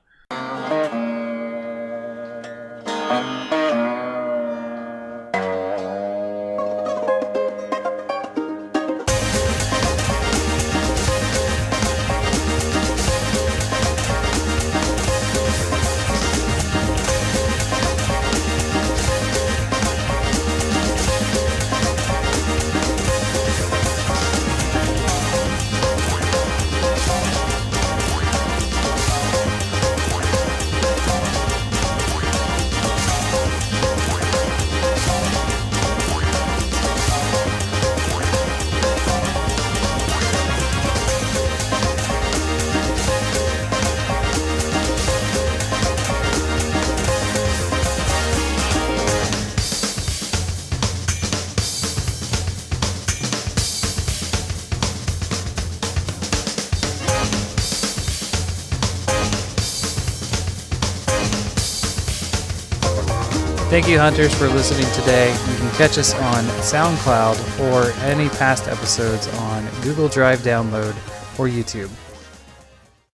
Thank you, hunters, for listening today. You can catch us on SoundCloud or any past episodes on Google Drive download or YouTube.